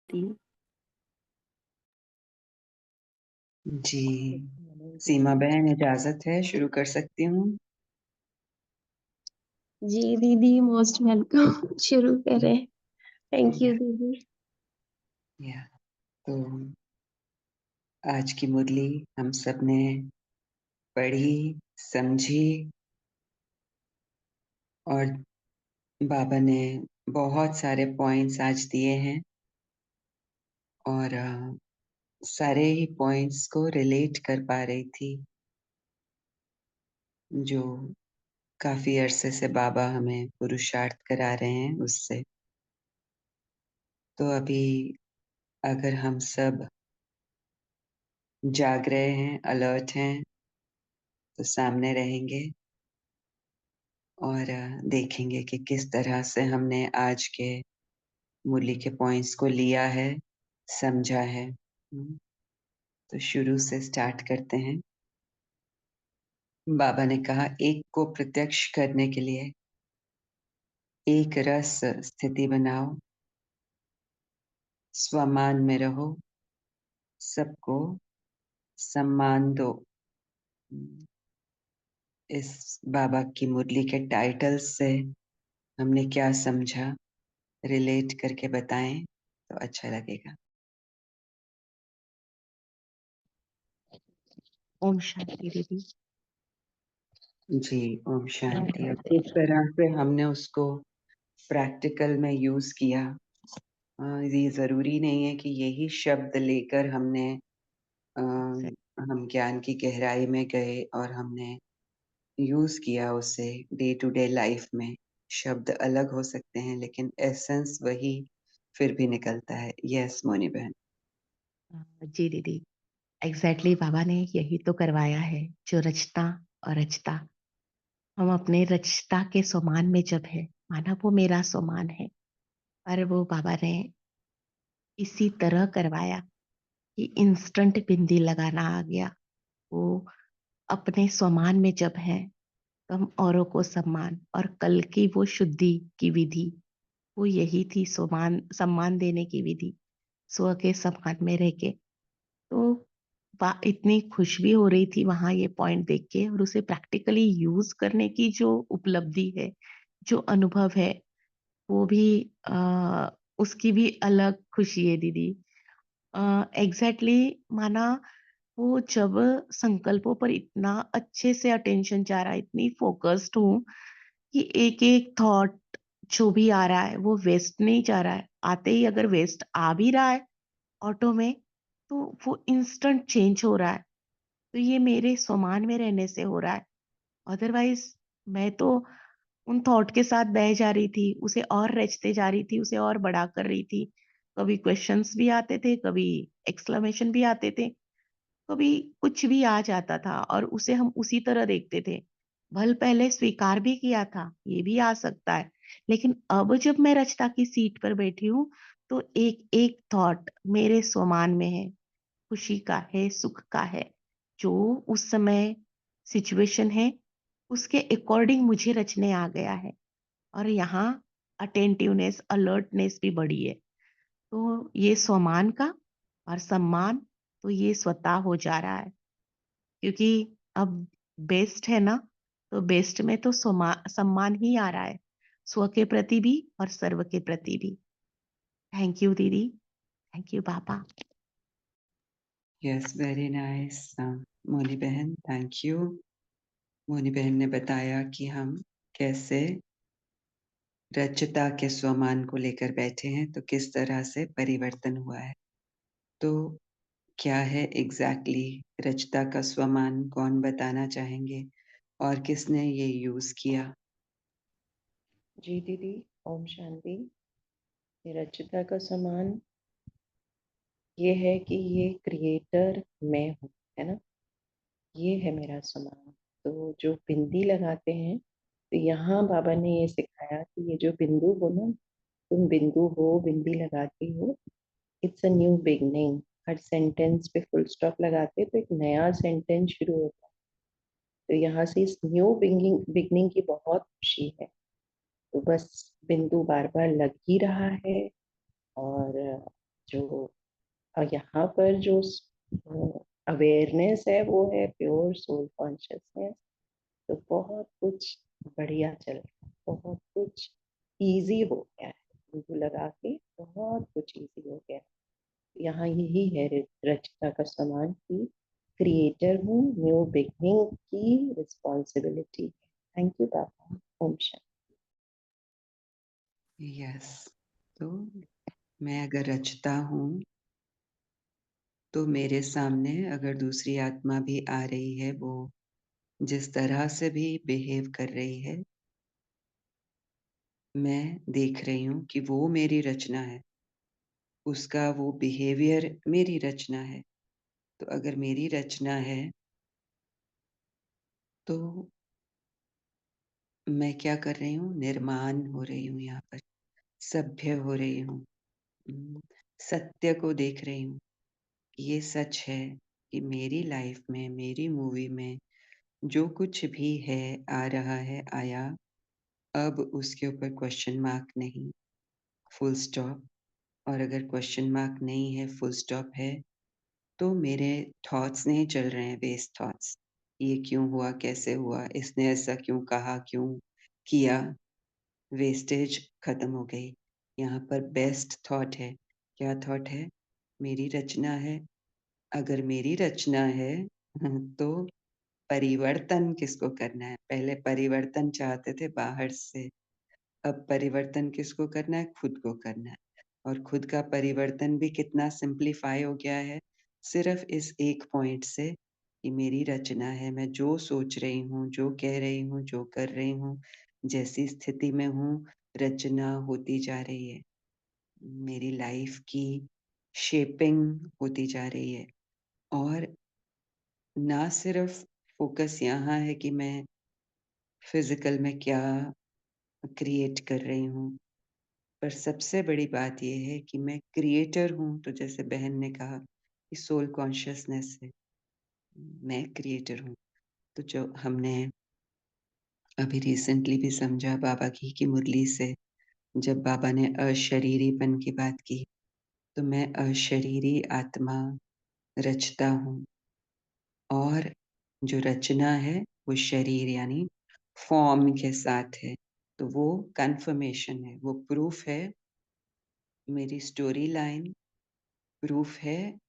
थी। जी, सीमा बहन इजाज़त है, शुरू कर सकती हूँ? जी दीदी, मोस्ट वेलकम। शुरू करें। थैंक यू या दीदी। या तो आज की मुरली हम सब ने पढ़ी, समझी और बाबा ने बहुत सारे पॉइंट्स आज दिए हैं और सारे ही पॉइंट्स को रिलेट कर पा रही थी, जो काफ़ी अरसे से बाबा हमें पुरुषार्थ करा रहे हैं उससे। तो अभी अगर हम सब जाग रहे हैं, अलर्ट हैं, तो सामने रहेंगे और देखेंगे कि किस तरह से हमने आज के मुरली के पॉइंट्स को लिया है, समझा है। तो शुरू से स्टार्ट करते हैं। बाबा ने कहा, एक को प्रत्यक्ष करने के लिए एक रस स्थिति बनाओ, स्वमान में रहो, सबको सम्मान दो। इस बाबा की मुरली के टाइटल से हमने क्या समझा, रिलेट करके बताएं तो अच्छा लगेगा। ओम शांति दीदी। जी, ओम शांति। और किस तरह से हमने उसको प्रैक्टिकल में यूज किया। ये जरूरी नहीं है कि यही शब्द लेकर अ, हम ज्ञान की गहराई में गए और हमने यूज किया उसे डे टू डे लाइफ में। शब्द अलग हो सकते हैं लेकिन एसेंस वही फिर भी निकलता है। यस मोनी बहन। जी दीदी, एग्जैक्टली बाबा ने यही तो करवाया है, जो रचता और रचता। हम अपने रचता के समान में जब है, माना वो मेरा समान है, पर वो बाबा ने इसी तरह करवाया कि इंस्टेंट बिंदी लगाना आ गया। वो अपने समान में जब है, तो हम औरों को सम्मान, और कल की वो शुद्धि की विधि, वो यही थी, सम्मान देने की विधि, स्व के सम्मान में रह के। तो इतनी खुश भी हो रही थी वहां ये पॉइंट देख के, और उसे प्रैक्टिकली यूज करने की जो उपलब्धि है, जो अनुभव है, वो भी उसकी भी अलग खुशी है दीदी। एग्जैक्टली माना, वो जब संकल्पों पर इतना अच्छे से अटेंशन जा रहा है, इतनी फोकस्ड हूँ कि एक एक थॉट जो भी आ रहा है वो वेस्ट नहीं जा रहा है। आते ही अगर वेस्ट आ भी रहा है ऑटो में, तो वो इंस्टेंट चेंज हो रहा है। तो ये मेरे समान में रहने से हो रहा है। अदरवाइज मैं तो उन थॉट के साथ बह जा रही थी, उसे और रचते जा रही थी, उसे और बड़ा कर रही थी। कभी क्वेश्चंस भी आते थे, कभी एक्सक्लेमेशन भी आते थे, कभी कुछ भी आ जाता था, और उसे हम उसी तरह देखते थे। भल पहले स्वीकार भी किया था, ये भी आ सकता है, लेकिन अब जब मैं रचता की सीट पर बैठी हूँ, तो एक एक थॉट मेरे स्वमान में है, खुशी का है, सुख का है। जो उस समय सिचुएशन है, उसके अकॉर्डिंग मुझे रचने आ गया है। और यहाँ अटेंटिवनेस, अलर्टनेस भी बढ़ी है। तो ये स्वमान का और सम्मान, तो ये स्वतः हो जा रहा है, क्योंकि अब बेस्ट है ना, तो बेस्ट में तो सम्मान ही आ रहा है, स्व के प्रति भी और सर्व के प्रति भी। थैंक यू दीदी, थैंक यू बाबा। यस, वेरी नाइस मोनी बहन, थैंक यू। मोनी बहन ने बताया कि हम कैसे रचता के स्वमान को लेकर बैठे हैं, तो किस तरह से परिवर्तन हुआ है। तो क्या है एग्जैक्टली रचता का स्वमान, कौन बताना चाहेंगे और किसने ये यूज किया? जी दीदी, ओम शांति। रचिता का समान ये है कि ये क्रिएटर मैं हूँ, है ना। ये है मेरा समान। तो जो बिंदी लगाते हैं, तो यहाँ बाबा ने ये सिखाया कि ये जो बिंदु हो ना, तुम बिंदु हो, बिंदी लगाती हो, it's a new beginning. Her sentence पे फुल स्टॉप लगाते तो एक नया सेंटेंस शुरू होता है। तो यहाँ से इस न्यू बिगनिंग बिगनिंग की बहुत खुशी है। तो बस बिंदु बार बार लग ही रहा है, और जो यहाँ पर जो अवेयरनेस है वो है प्योर सोल कॉन्शियसनेस। तो बहुत कुछ बढ़िया चल रहा है, बहुत कुछ इजी हो गया है, मुझे लगा कि बहुत कुछ इजी हो गया है। यहाँ यही है रचना का समान की क्रिएटर हूँ, न्यू बिगनिंग की रिस्पॉन्सिबिलिटी। थैंक यू बाबा। ओम शांति। यस, तो मैं अगर रचता हूँ तो मेरे सामने अगर दूसरी आत्मा भी आ रही है, वो जिस तरह से भी बिहेव कर रही है, मैं देख रही हूँ कि वो मेरी रचना है, उसका वो बिहेवियर मेरी रचना है। तो अगर मेरी रचना है तो मैं क्या कर रही हूँ? निर्माण हो रही हूँ, यहाँ पर सभ्य हो रही हूँ। सत्य को देख रही हूँ। ये सच है कि मेरी लाइफ में, मेरी मूवी में जो कुछ भी है, आ रहा है, आया, अब उसके ऊपर क्वेश्चन मार्क नहीं, फुल स्टॉप। और अगर क्वेश्चन मार्क नहीं है, फुल स्टॉप है, तो मेरे थॉट्स नहीं चल रहे हैं, वेस्ट थॉट्स। ये क्यों हुआ, कैसे हुआ, इसने ऐसा क्यों कहा, क्यों किया, वेस्टेज खत्म हो गई। यहाँ पर बेस्ट थॉट है। क्या थॉट है? मेरी रचना है। अगर मेरी रचना है तो परिवर्तन किसको करना है? पहले परिवर्तन चाहते थे बाहर से, अब परिवर्तन किसको करना है? खुद को करना है। और खुद का परिवर्तन भी कितना सिंप्लीफाई हो गया है, सिर्फ इस एक पॉइंट से कि मेरी रचना है। मैं जो सोच रही हूँ, जो कह रही हूँ, जो कर रही हूँ, जैसी स्थिति में हूँ, रचना होती जा रही है। मेरी लाइफ की शेपिंग होती जा रही है। और ना सिर्फ फोकस यहाँ है कि मैं फिजिकल में क्या क्रिएट कर रही हूँ, पर सबसे बड़ी बात ये है कि मैं क्रिएटर हूँ। तो जैसे बहन ने कहा कि सोल कॉन्शियसनेस है, मैं क्रिएटर हूँ। तो जो हमने अभी रिसेंटली भी समझा बाबा की मुरली से, जब बाबा ने अशरीरीपन की बात की, तो मैं अशरीरी आत्मा रचता हूँ। और जो रचना है वो शरीर यानी फॉर्म के साथ है। तो वो कन्फर्मेशन है, वो प्रूफ है, मेरी स्टोरी लाइन प्रूफ है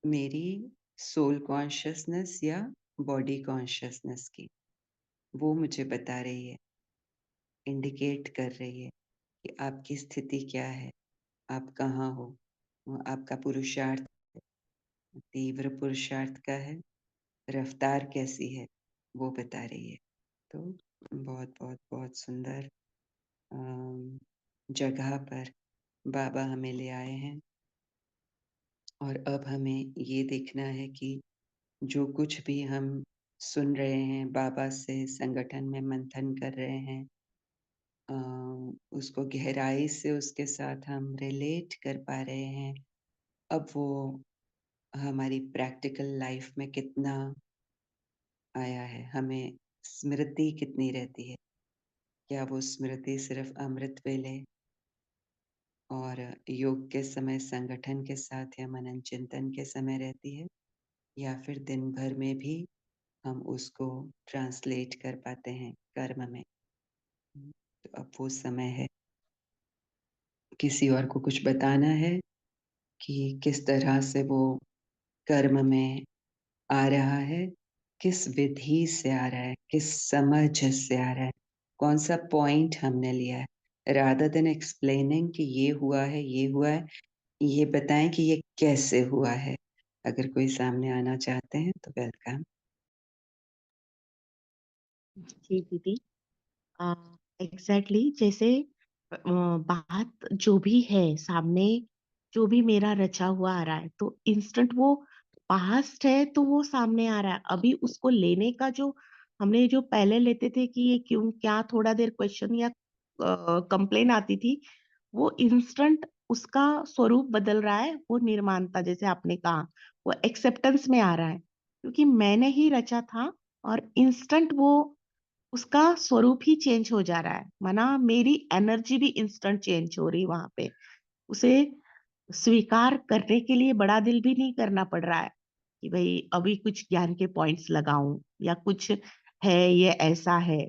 मेरी सोल कॉन्शियसनेस या बॉडी कॉन्शियसनेस की। वो मुझे बता रही है, इंडिकेट कर रही है कि आपकी स्थिति क्या है, आप कहाँ हो, आपका पुरुषार्थ तीव्र पुरुषार्थ का है, रफ्तार कैसी है, वो बता रही है। तो बहुत बहुत बहुत सुंदर जगह पर बाबा हमें ले आए हैं। और अब हमें ये देखना है कि जो कुछ भी हम सुन रहे हैं, बाबा से संगठन में मंथन कर रहे हैं, अ, उसको गहराई से उसके साथ हम रिलेट कर पा रहे हैं। अब वो हमारी प्रैक्टिकल लाइफ में कितना आया है, हमें स्मृति कितनी रहती है। क्या वो स्मृति सिर्फ अमृत वेले और योग के समय संगठन के साथ या मनन चिंतन के समय रहती है, या फिर दिन भर में भी हम उसको ट्रांसलेट कर पाते हैं कर्म में। तो अब वो समय है। किसी और को कुछ बताना है कि किस तरह से वो कर्म में आ रहा है, किस विधि से आ रहा है, किस समझ से आ रहा है, कौन सा पॉइंट हमने लिया है। रादर देन एक्सप्लेनिंग कि ये हुआ है, ये हुआ है, ये बताएं कि ये कैसे हुआ है। अगर कोई सामने आना चाहते हैं तो वेलकम। जी दीदी, एग्जैक्टली जैसे बात जो भी है सामने, जो भी मेरा रचा हुआ आ रहा है, तो इंस्टेंट वो पास्ट है तो वो सामने आ रहा है। अभी उसको लेने का जो हमने जो पहले लेते थे कि ये क्यों क्या, थोड़ा देर क्वेश्चन या कंप्लेन आती थी, वो इंस्टेंट उसका स्वरूप बदल रहा है। वो निर्माणता जैसे आपने कहा, वो एक्सेप्टेंस में आ रहा है क्योंकि मैंने ही रचा था। और इंस्टेंट वो उसका स्वरूप ही चेंज हो जा रहा है, माना मेरी एनर्जी भी इंस्टेंट चेंज हो रही वहां पे। उसे स्वीकार करने के लिए बड़ा दिल भी नहीं करना पड़ रहा है कि भाई अभी कुछ ज्ञान के पॉइंट्स लगाऊं या कुछ है, ये ऐसा है।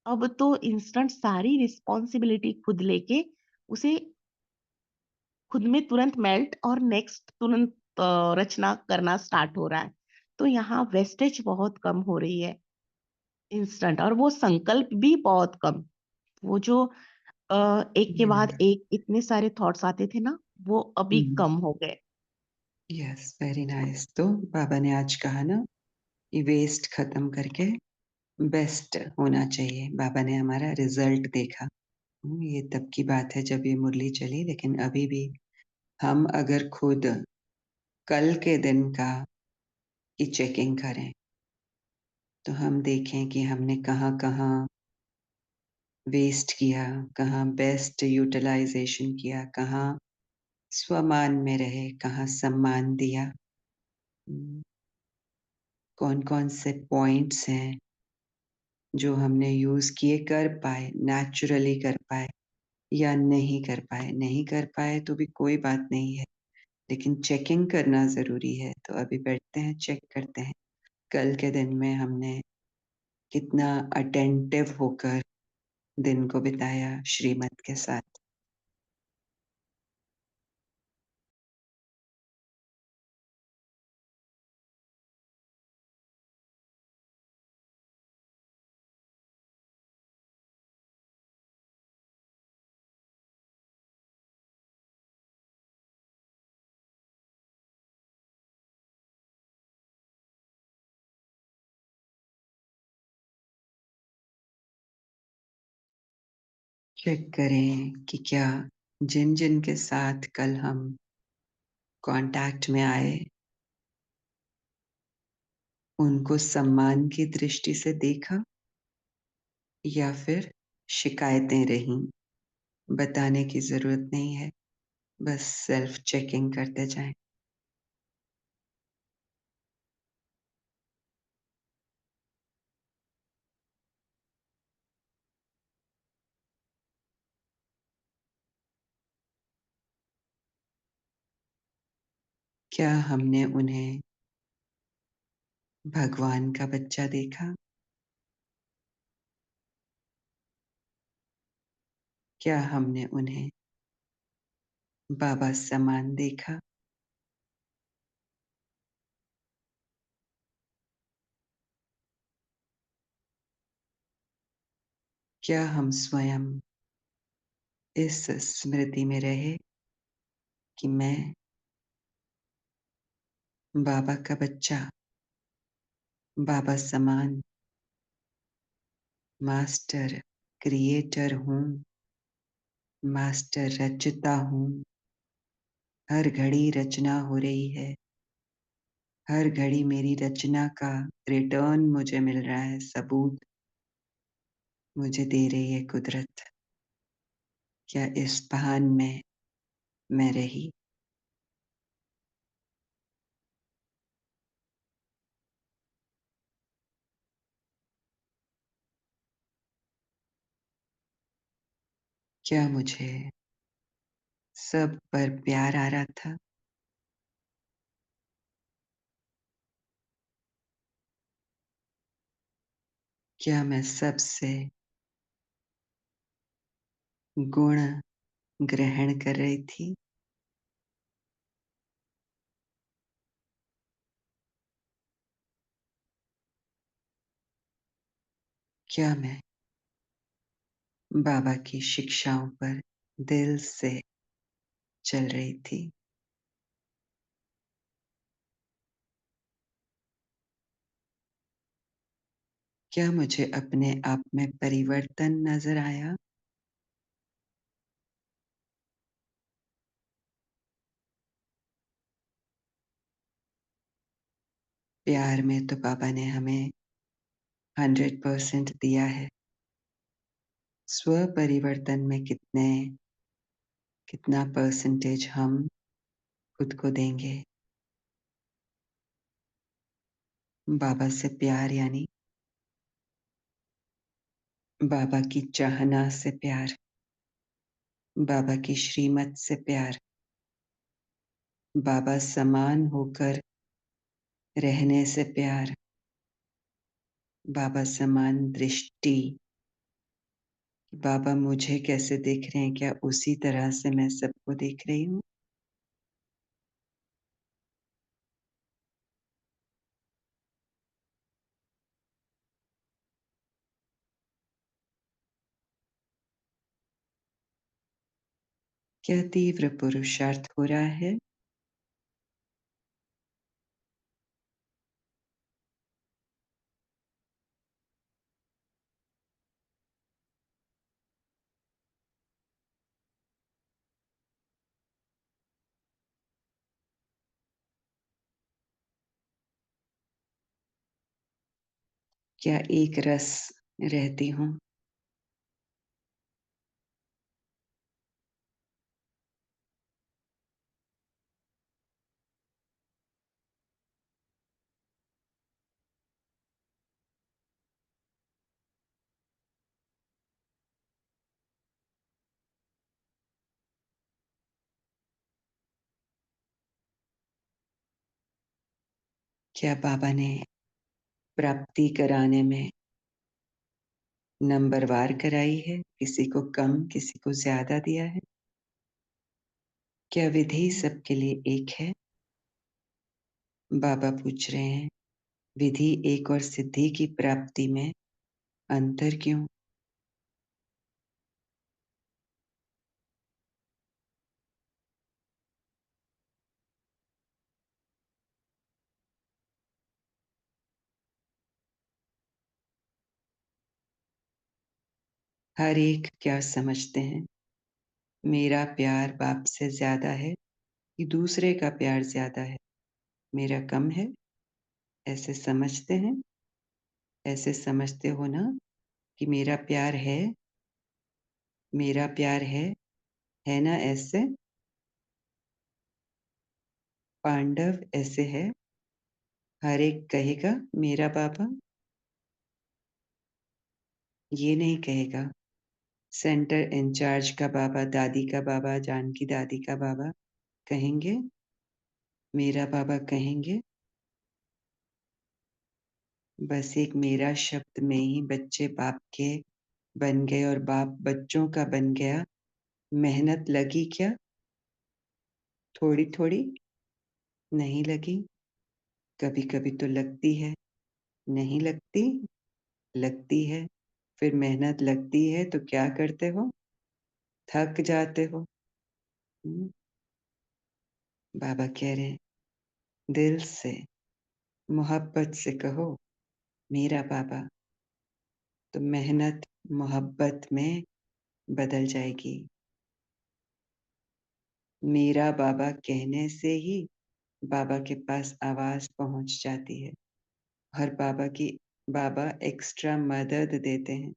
अब तो इंस्टेंट सारी रिस्पॉन्सिबिलिटी खुद लेके उसे खुद में तुरंत मेल्ट और नेक्स्ट तुरंत रचना करना स्टार्ट हो रहा है। तो यहाँ वेस्टेज बहुत कम हो रही है, इंस्टेंट, और वो संकल्प भी बहुत कम। वो जो एक के बाद एक इतने सारे थॉट्स आते थे ना, वो अभी कम हो गए। Yes, very nice. तो बाबा ने आज कहा ना, ये वेस्ट खत्म करके बेस्ट होना चाहिए। बाबा ने हमारा रिजल्ट देखा। ये तब की बात है जब ये मुरली चली, लेकिन अभी भी हम अगर खुद कल के दिन का की चेकिंग करें, तो हम देखें कि हमने कहाँ-कहाँ वेस्ट किया, कहाँ बेस्ट यूटिलाइजेशन किया, कहाँ स्वमान में रहे, कहाँ सम्मान दिया। कौन-कौन से पॉइंट्स हैं जो हमने यूज़ किए, कर पाए, नेचुरली कर पाए या नहीं कर पाए। नहीं कर पाए तो भी कोई बात नहीं है, लेकिन चेकिंग करना ज़रूरी है। तो अभी बैठते हैं, चेक करते हैं, कल के दिन में हमने कितना अटेंटिव होकर दिन को बिताया श्रीमत के साथ। चेक करें कि क्या जिन-जिन के साथ कल हम कॉन्टैक्ट में आए, उनको सम्मान की दृष्टि से देखा या फिर शिकायतें रहीं। बताने की ज़रूरत नहीं है, बस सेल्फ चेकिंग करते जाएँ। क्या हमने उन्हें भगवान का बच्चा देखा? क्या हमने उन्हें बाबा समान देखा? क्या हम स्वयं इस स्मृति में रहे कि मैं बाबा का बच्चा, बाबा समान मास्टर क्रिएटर हूँ, मास्टर रचता हूँ। हर घड़ी रचना हो रही है, हर घड़ी मेरी रचना का रिटर्न मुझे मिल रहा है, सबूत मुझे दे रही है कुदरत। क्या इस भान में मैं रही? क्या मुझे सब पर प्यार आ रहा था? क्या मैं सबसे गुण ग्रहण कर रही थी? क्या मैं बाबा की शिक्षाओं पर दिल से चल रही थी? क्या मुझे अपने आप में परिवर्तन नजर आया? प्यार में तो बाबा ने हमें 100% दिया है। स्व परिवर्तन में कितना परसेंटेज हम खुद को देंगे? बाबा से प्यार यानी बाबा की चाहना से प्यार, बाबा की श्रीमत से प्यार, बाबा समान होकर रहने से प्यार, बाबा समान दृष्टि, बाबा मुझे कैसे देख रहे हैं, क्या उसी तरह से मैं सबको देख रही हूँ? क्या तीव्र पुरुषार्थ हो रहा है? क्या एक रस रहती हूँ? क्या बाबा ने प्राप्ति कराने में नंबरवार कराई है? किसी को कम, किसी को ज्यादा दिया है? क्या विधि सबके लिए एक है? बाबा पूछ रहे हैं, विधि एक और सिद्धि की प्राप्ति में अंतर क्यों? हर एक क्या समझते हैं, मेरा प्यार बाप से ज्यादा है कि दूसरे का प्यार ज्यादा है, मेरा कम है? ऐसे समझते हैं? ऐसे समझते हो ना कि मेरा प्यार है ना? ऐसे पांडव ऐसे है, हर एक कहेगा मेरा बाबा, ये नहीं कहेगा सेंटर इंचार्ज का बाबा, दादी का बाबा, जानकी दादी का बाबा कहेंगे, मेरा बाबा कहेंगे। बस एक मेरा शब्द में ही बच्चे बाप के बन गए और बाप बच्चों का बन गया। मेहनत लगी क्या? थोड़ी थोड़ी नहीं लगी? कभी कभी तो लगती है, नहीं लगती? लगती है। फिर मेहनत लगती है तो क्या करते हो? थक जाते हो। हम्म, बाबा कह रहे हैं, दिल से मोहब्बत से कहो मेरा बाबा, तो मेहनत मोहब्बत में बदल जाएगी। मेरा बाबा कहने से ही बाबा के पास आवाज पहुंच जाती है। हर बाबा एक्स्ट्रा मदद देते हैं।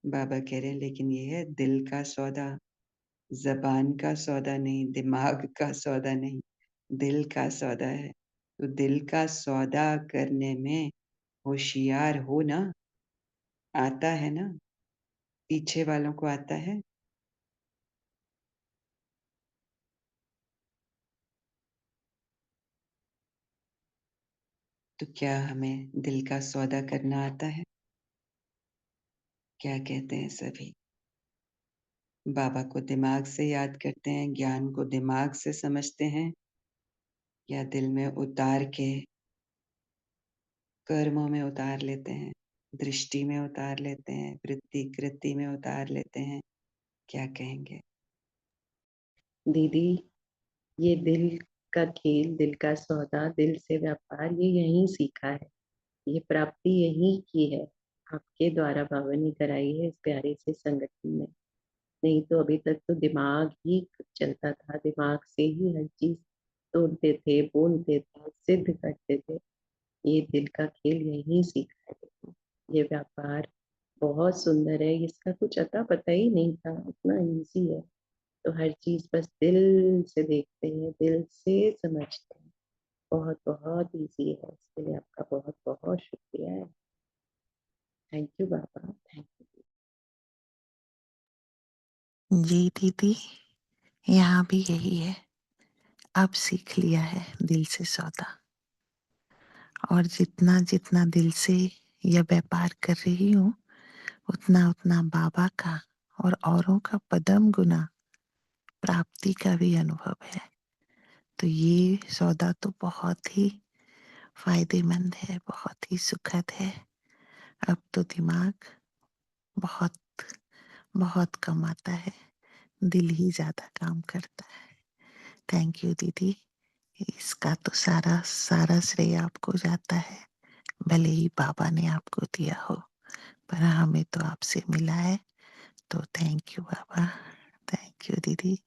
बाबा कह रहे हैं, लेकिन ये है दिल का सौदा, जबान का सौदा नहीं, दिमाग का सौदा नहीं, दिल का सौदा है। तो दिल का सौदा करने में होशियार हो ना, आता है ना? पीछे वालों को आता है? तो क्या हमें दिल का सौदा करना आता है? क्या कहते हैं सभी? बाबा को दिमाग से याद करते हैं, ज्ञान को दिमाग से समझते हैं, या दिल में उतार के कर्मों में उतार लेते हैं, दृष्टि में उतार लेते हैं, वृत्ति कृति में उतार लेते हैं? क्या कहेंगे? दीदी, ये दिल का खेल, दिल का सौदा, दिल से व्यापार, ये यहीं सीखा है, ये प्राप्ति यहीं की है। आपके द्वारा बाबा ने कराई है इस प्यारे से संगठन में। नहीं तो अभी तक तो दिमाग ही चलता था, दिमाग से ही हर चीज तोड़ते थे, बोलते थे, सिद्ध करते थे। ये दिल का खेल यहीं सीखा है देखो। ये व्यापार बहुत सुंदर है, इसका कुछ अता पता ही नहीं था, इतना इजी है। तो हर चीज बस दिल से देखते हैं, दिल से समझते हैं। बहुत बहुत इजी है, इसके लिए आपका बहुत बहुत शुक्रिया है। थैंक यू बाबा, थैंक यू। जी दीदी, यहाँ भी यही है। अब सीख लिया है दिल से सौदा, और जितना-जितना दिल से यह व्यापार कर रही हूँ, उतना-उतना बाबा का और औरों का पदम गुना प्राप्ति का भी अनुभव है। तो ये सौदा तो बहुत ही फ़ायदेमंद है, बहुत ही सुखद है। अब तो दिमाग बहुत, बहुत कम आता है, दिल ही ज़्यादा काम करता है। थैंक यू दीदी, इसका तो सारा सारा श्रेय आपको जाता है। भले ही बाबा ने आपको दिया हो, पर हमें तो आपसे मिला है, तो थैंक यू बाबा, थैंक यू दीदी।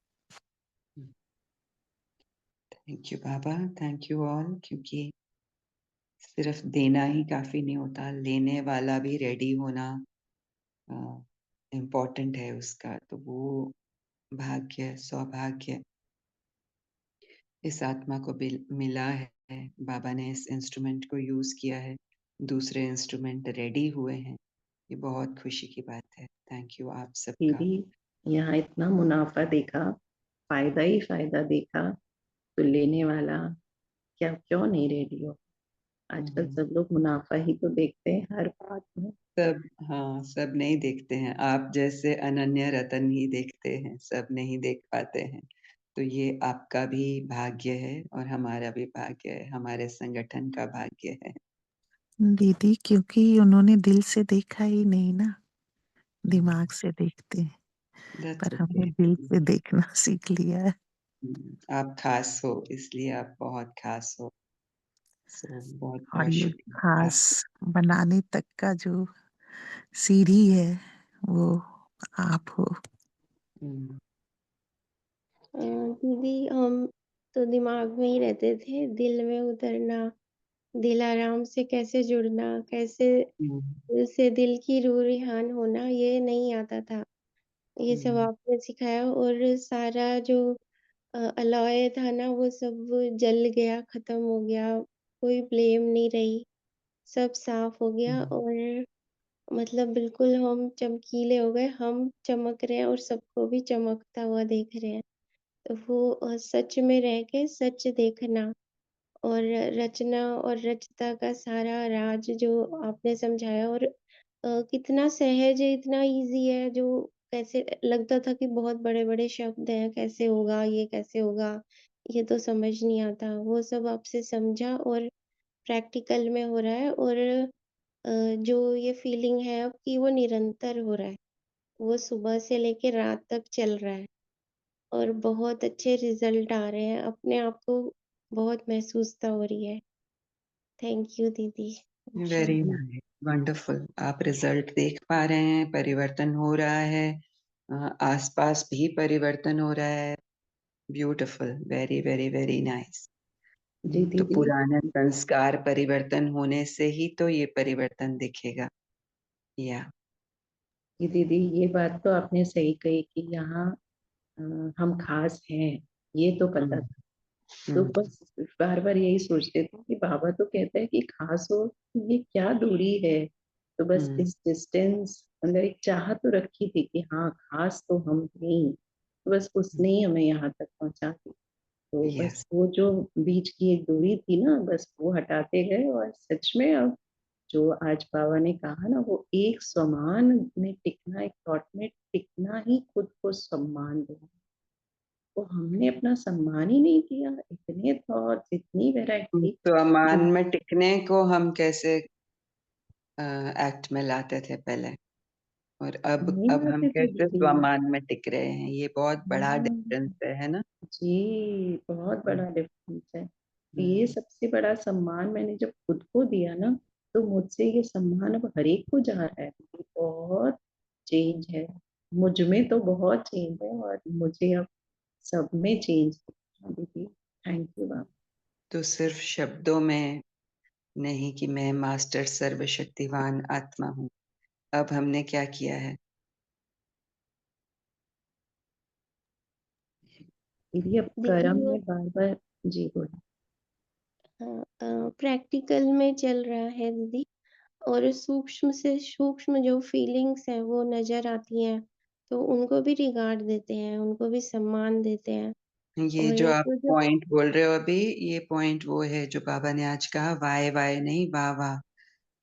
थैंक यू बाबा, थैंक यू ऑल, क्योंकि सिर्फ देना ही काफ़ी नहीं होता, लेने वाला भी रेडी होना इम्पोर्टेंट है उसका। तो वो भाग्य, सौभाग्य इस आत्मा को मिला है। बाबा ने इस इंस्ट्रूमेंट को यूज़ किया है, दूसरे इंस्ट्रूमेंट रेडी हुए हैं। ये बहुत खुशी की बात है। थैंक यू आप सबका। दीदी, यहाँ इतना मुनाफ़ा देखा, फ़ायदा ही फ़ायदा देखा, तो लेने वाला क्या क्यों नहीं रेडी हो? आजकल हुँ, सब लोग मुनाफ़ा ही तो देखते हैं हर बात में। सब हाँ, सब नहीं देखते हैं। आप जैसे अनन्य रतन ही देखते हैं, सब नहीं देख पाते हैं। तो ये आपका भी भाग्य है और हमारा भी भाग्य है, हमारे संगठन का भाग्य है। दीदी क्योंकि उन्होंने दिल से देखा ही नहीं ना, हुँ, दिमाग से देखते हैं, दैट्स पर हमने ओके। दिल से देखना सीख लिया है। आप ख़ास हो, इसलिए आप बहुत ख़ास हो। सो और बहुत-बहुत ये शुक्रिया खास आपका। बनाने तक का जो सीढ़ी है, वो आप हो। हुँ, दीदी हम तो दिमाग में ही रहते थे, दिल में उतरना, दिल आराम से कैसे जुड़ना, कैसे हुँ, दिल से दिल की रूह-रिहान होना, ये नहीं आता था। ये सब हुँ, आपने सिखाया और सारा जो अलॉय था ना, वो सब जल गया, खत्म हो गया, कोई ब्लेम नहीं रही, सब साफ हो गया हुँ, और मतलब बिल्कुल हम चमकीले हो गए, हम चमक रहे हैं और सबको भी चमकता हुआ देख रहे हैं। तो वो सच में रह के सच देखना और रचना और रचता का सारा राज जो आपने समझाया और कितना सहज है, इतना ईज़ी है जो कैसे लगता था कि बहुत बड़े-बड़े शब्द हैं, कैसे होगा, ये कैसे होगा, ये तो समझ नहीं आता। वो सब आपसे समझा और प्रैक्टिकल में हो रहा है और जो ये फीलिंग है अब कि वो निरंतर हो रहा है। वो सुबह से लेके रात तक चल रहा है। और बहुत अच्छे रिज़ल्ट आ रहे हैं, अपने आप को बहुत महसूसता हो रही है। थैंक यू दीदी। ओम वेरी शांति। Nice, wonderful. आप रिज़ल्ट देख पा रहे हैं, परिवर्तन हो रहा है, आस-पास भी परिवर्तन हो रहा है। Beautiful, very, very, very nice. जी तो दीदी, पुराने संस्कार परिवर्तन होने से ही तो ये परिवर्तन दिखेगा। या जी दीदी, ये बात तो आपने सही कही कि यहाँ अ, हम ख़ास हैं, ये तो पता हुँ, था। तो हुँ, बस बार-बार यही सोचते थे कि बाबा तो कहते हैं कि ख़ास हो, तो ये क्या दूरी है? तो बस हुँ, इस डिस्टेंस अंदर एक चाह तो रखी थी कि हाँ, ख़ास तो हम थे ही। तो बस हुँ, उसने ही हमें यहाँ तक पहुँचा दिया। तो बस यस, वो जो बीच की एक दूरी थी ना, बस वो हटाते गए और सच में अब जो आज बाबा ने कहा ना, वो एक समान में टिकना, एक थॉट में टिकना ही खुद को सम्मान देना। तो हमने अपना सम्मान ही नहीं किया, इतने थॉट्स, इतनी वैरायटी तो अमान जो में टिकने को हम कैसे एक्ट में लाते थे पहले, और नहीं अब हम लाते थे कैसे दीदी। स्वमान में टिक रहे हैं, ये बहुत बड़ा हाँ, डिफरेंस है ना? जी, बहुत हुँ, बड़ा डिफरेंस है। तो ये हुँ, सबसे बड़ा सम्मान मैंने जब खुद को दिया ना, तो मुझसे ये सम्मान अब हर एक को जा रहा है। दीदी, बहुत चेंज है। मुझ में तो बहुत चेंज है और मुझे अब सब में चेंज दिख रहा है दीदी। Thank you ma'am. तो सिर्फ शब्दों में नहीं कि मैं मास्टर सर्वशक्तिवान आत्मा हूँ। अब हमने क्या किया है? दीदी अब दीदी कर्म वो में बार-बार जी बोलिए। हाँ, प्रैक्टिकल में चल रहा है दीदी और सूक्ष्म से सूक्ष्म जो फीलिंग्स हैं वो नज़र आती हैं, तो उनको भी रिगार्ड देते हैं, उनको भी सम्मान देते हैं। ये और जो एक आप वो जो पॉइंट बोल रहे हो अभी, ये पॉइंट वो है जो बाबा ने आज कहा, वाय वाय नहीं, वाह वाह,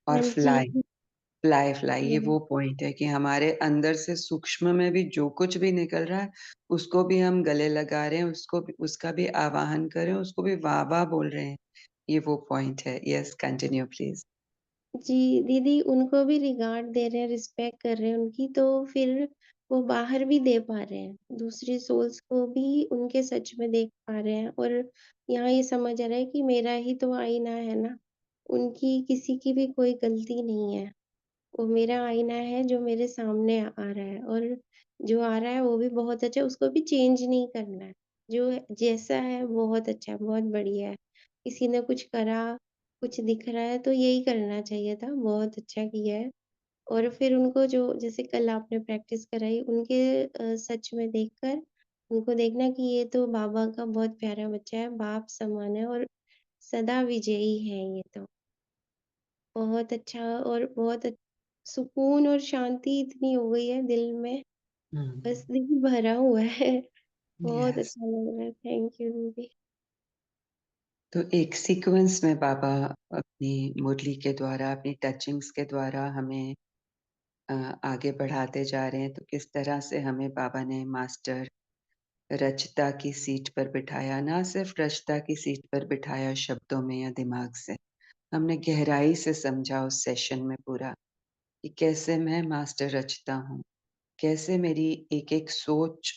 और हाँ जी, फ्लाई, फ्लाई फ्लाई, ये हाँ। वो पॉइंट है कि हमारे अंदर से सूक्ष्म में भी जो कुछ भी निकल रहा है, उसको भी हम गले लगा रहे हैं, उसको भी, उसका भी आवाहन कर रहे हैं, उसको भी वाह वाह बोल रहे हैं। ये वो पॉइंट है। Yes, continue please. जी, दीदी उनको भी रिगार्ड दे रहे हैं, रिस्पेक्ट कर रहे हैं उनकी, तो फिर वो बाहर भी दे पा रहे हैं। दूसरी सोल्स को भी उनके सच में देख पा रहे हैं और यहाँ ये समझ आ रहा है कि मेरा ही तो आईना है ना, उनकी किसी की भी कोई गलती नहीं है। वो मेरा आईना है जो मेरे सामने आ रहा है और जो आ रहा है वो भी बहुत अच्छा है, उसको भी चेंज नहीं करना है। जो जैसा है बहुत अच्छा है, बहुत बढ़िया है। किसी ने कुछ करा, कुछ दिख रहा है तो यही करना चाहिए था, बहुत अच्छा किया है। और फिर उनको जो जैसे कल आपने प्रैक्टिस कराई उनके सच में देखकर उनको देखना कि ये तो बाबा का बहुत प्यारा बच्चा है, बाप समान है और सदा विजयी है ये तो। बहुत अच्छा और बहुत सुकून और शांति इतनी हो गई है दिल में, बस दिल भरा हुआ है। बहुत यस। अच्छा लग रहा है। थैंक यू दीदी। तो एक सीक्वेंस में बाबा अपनी मुरली के द्वारा, अपनी टचिंग्स के द्वारा हमें आगे बढ़ाते जा रहे हैं। तो किस तरह से हमें बाबा ने मास्टर रचता की सीट पर बिठाया, ना सिर्फ रचता की सीट पर बिठाया शब्दों में या दिमाग से, हमने गहराई से समझा उस सेशन में पूरा कि कैसे मैं मास्टर रचता हूँ, कैसे मेरी एक एक सोच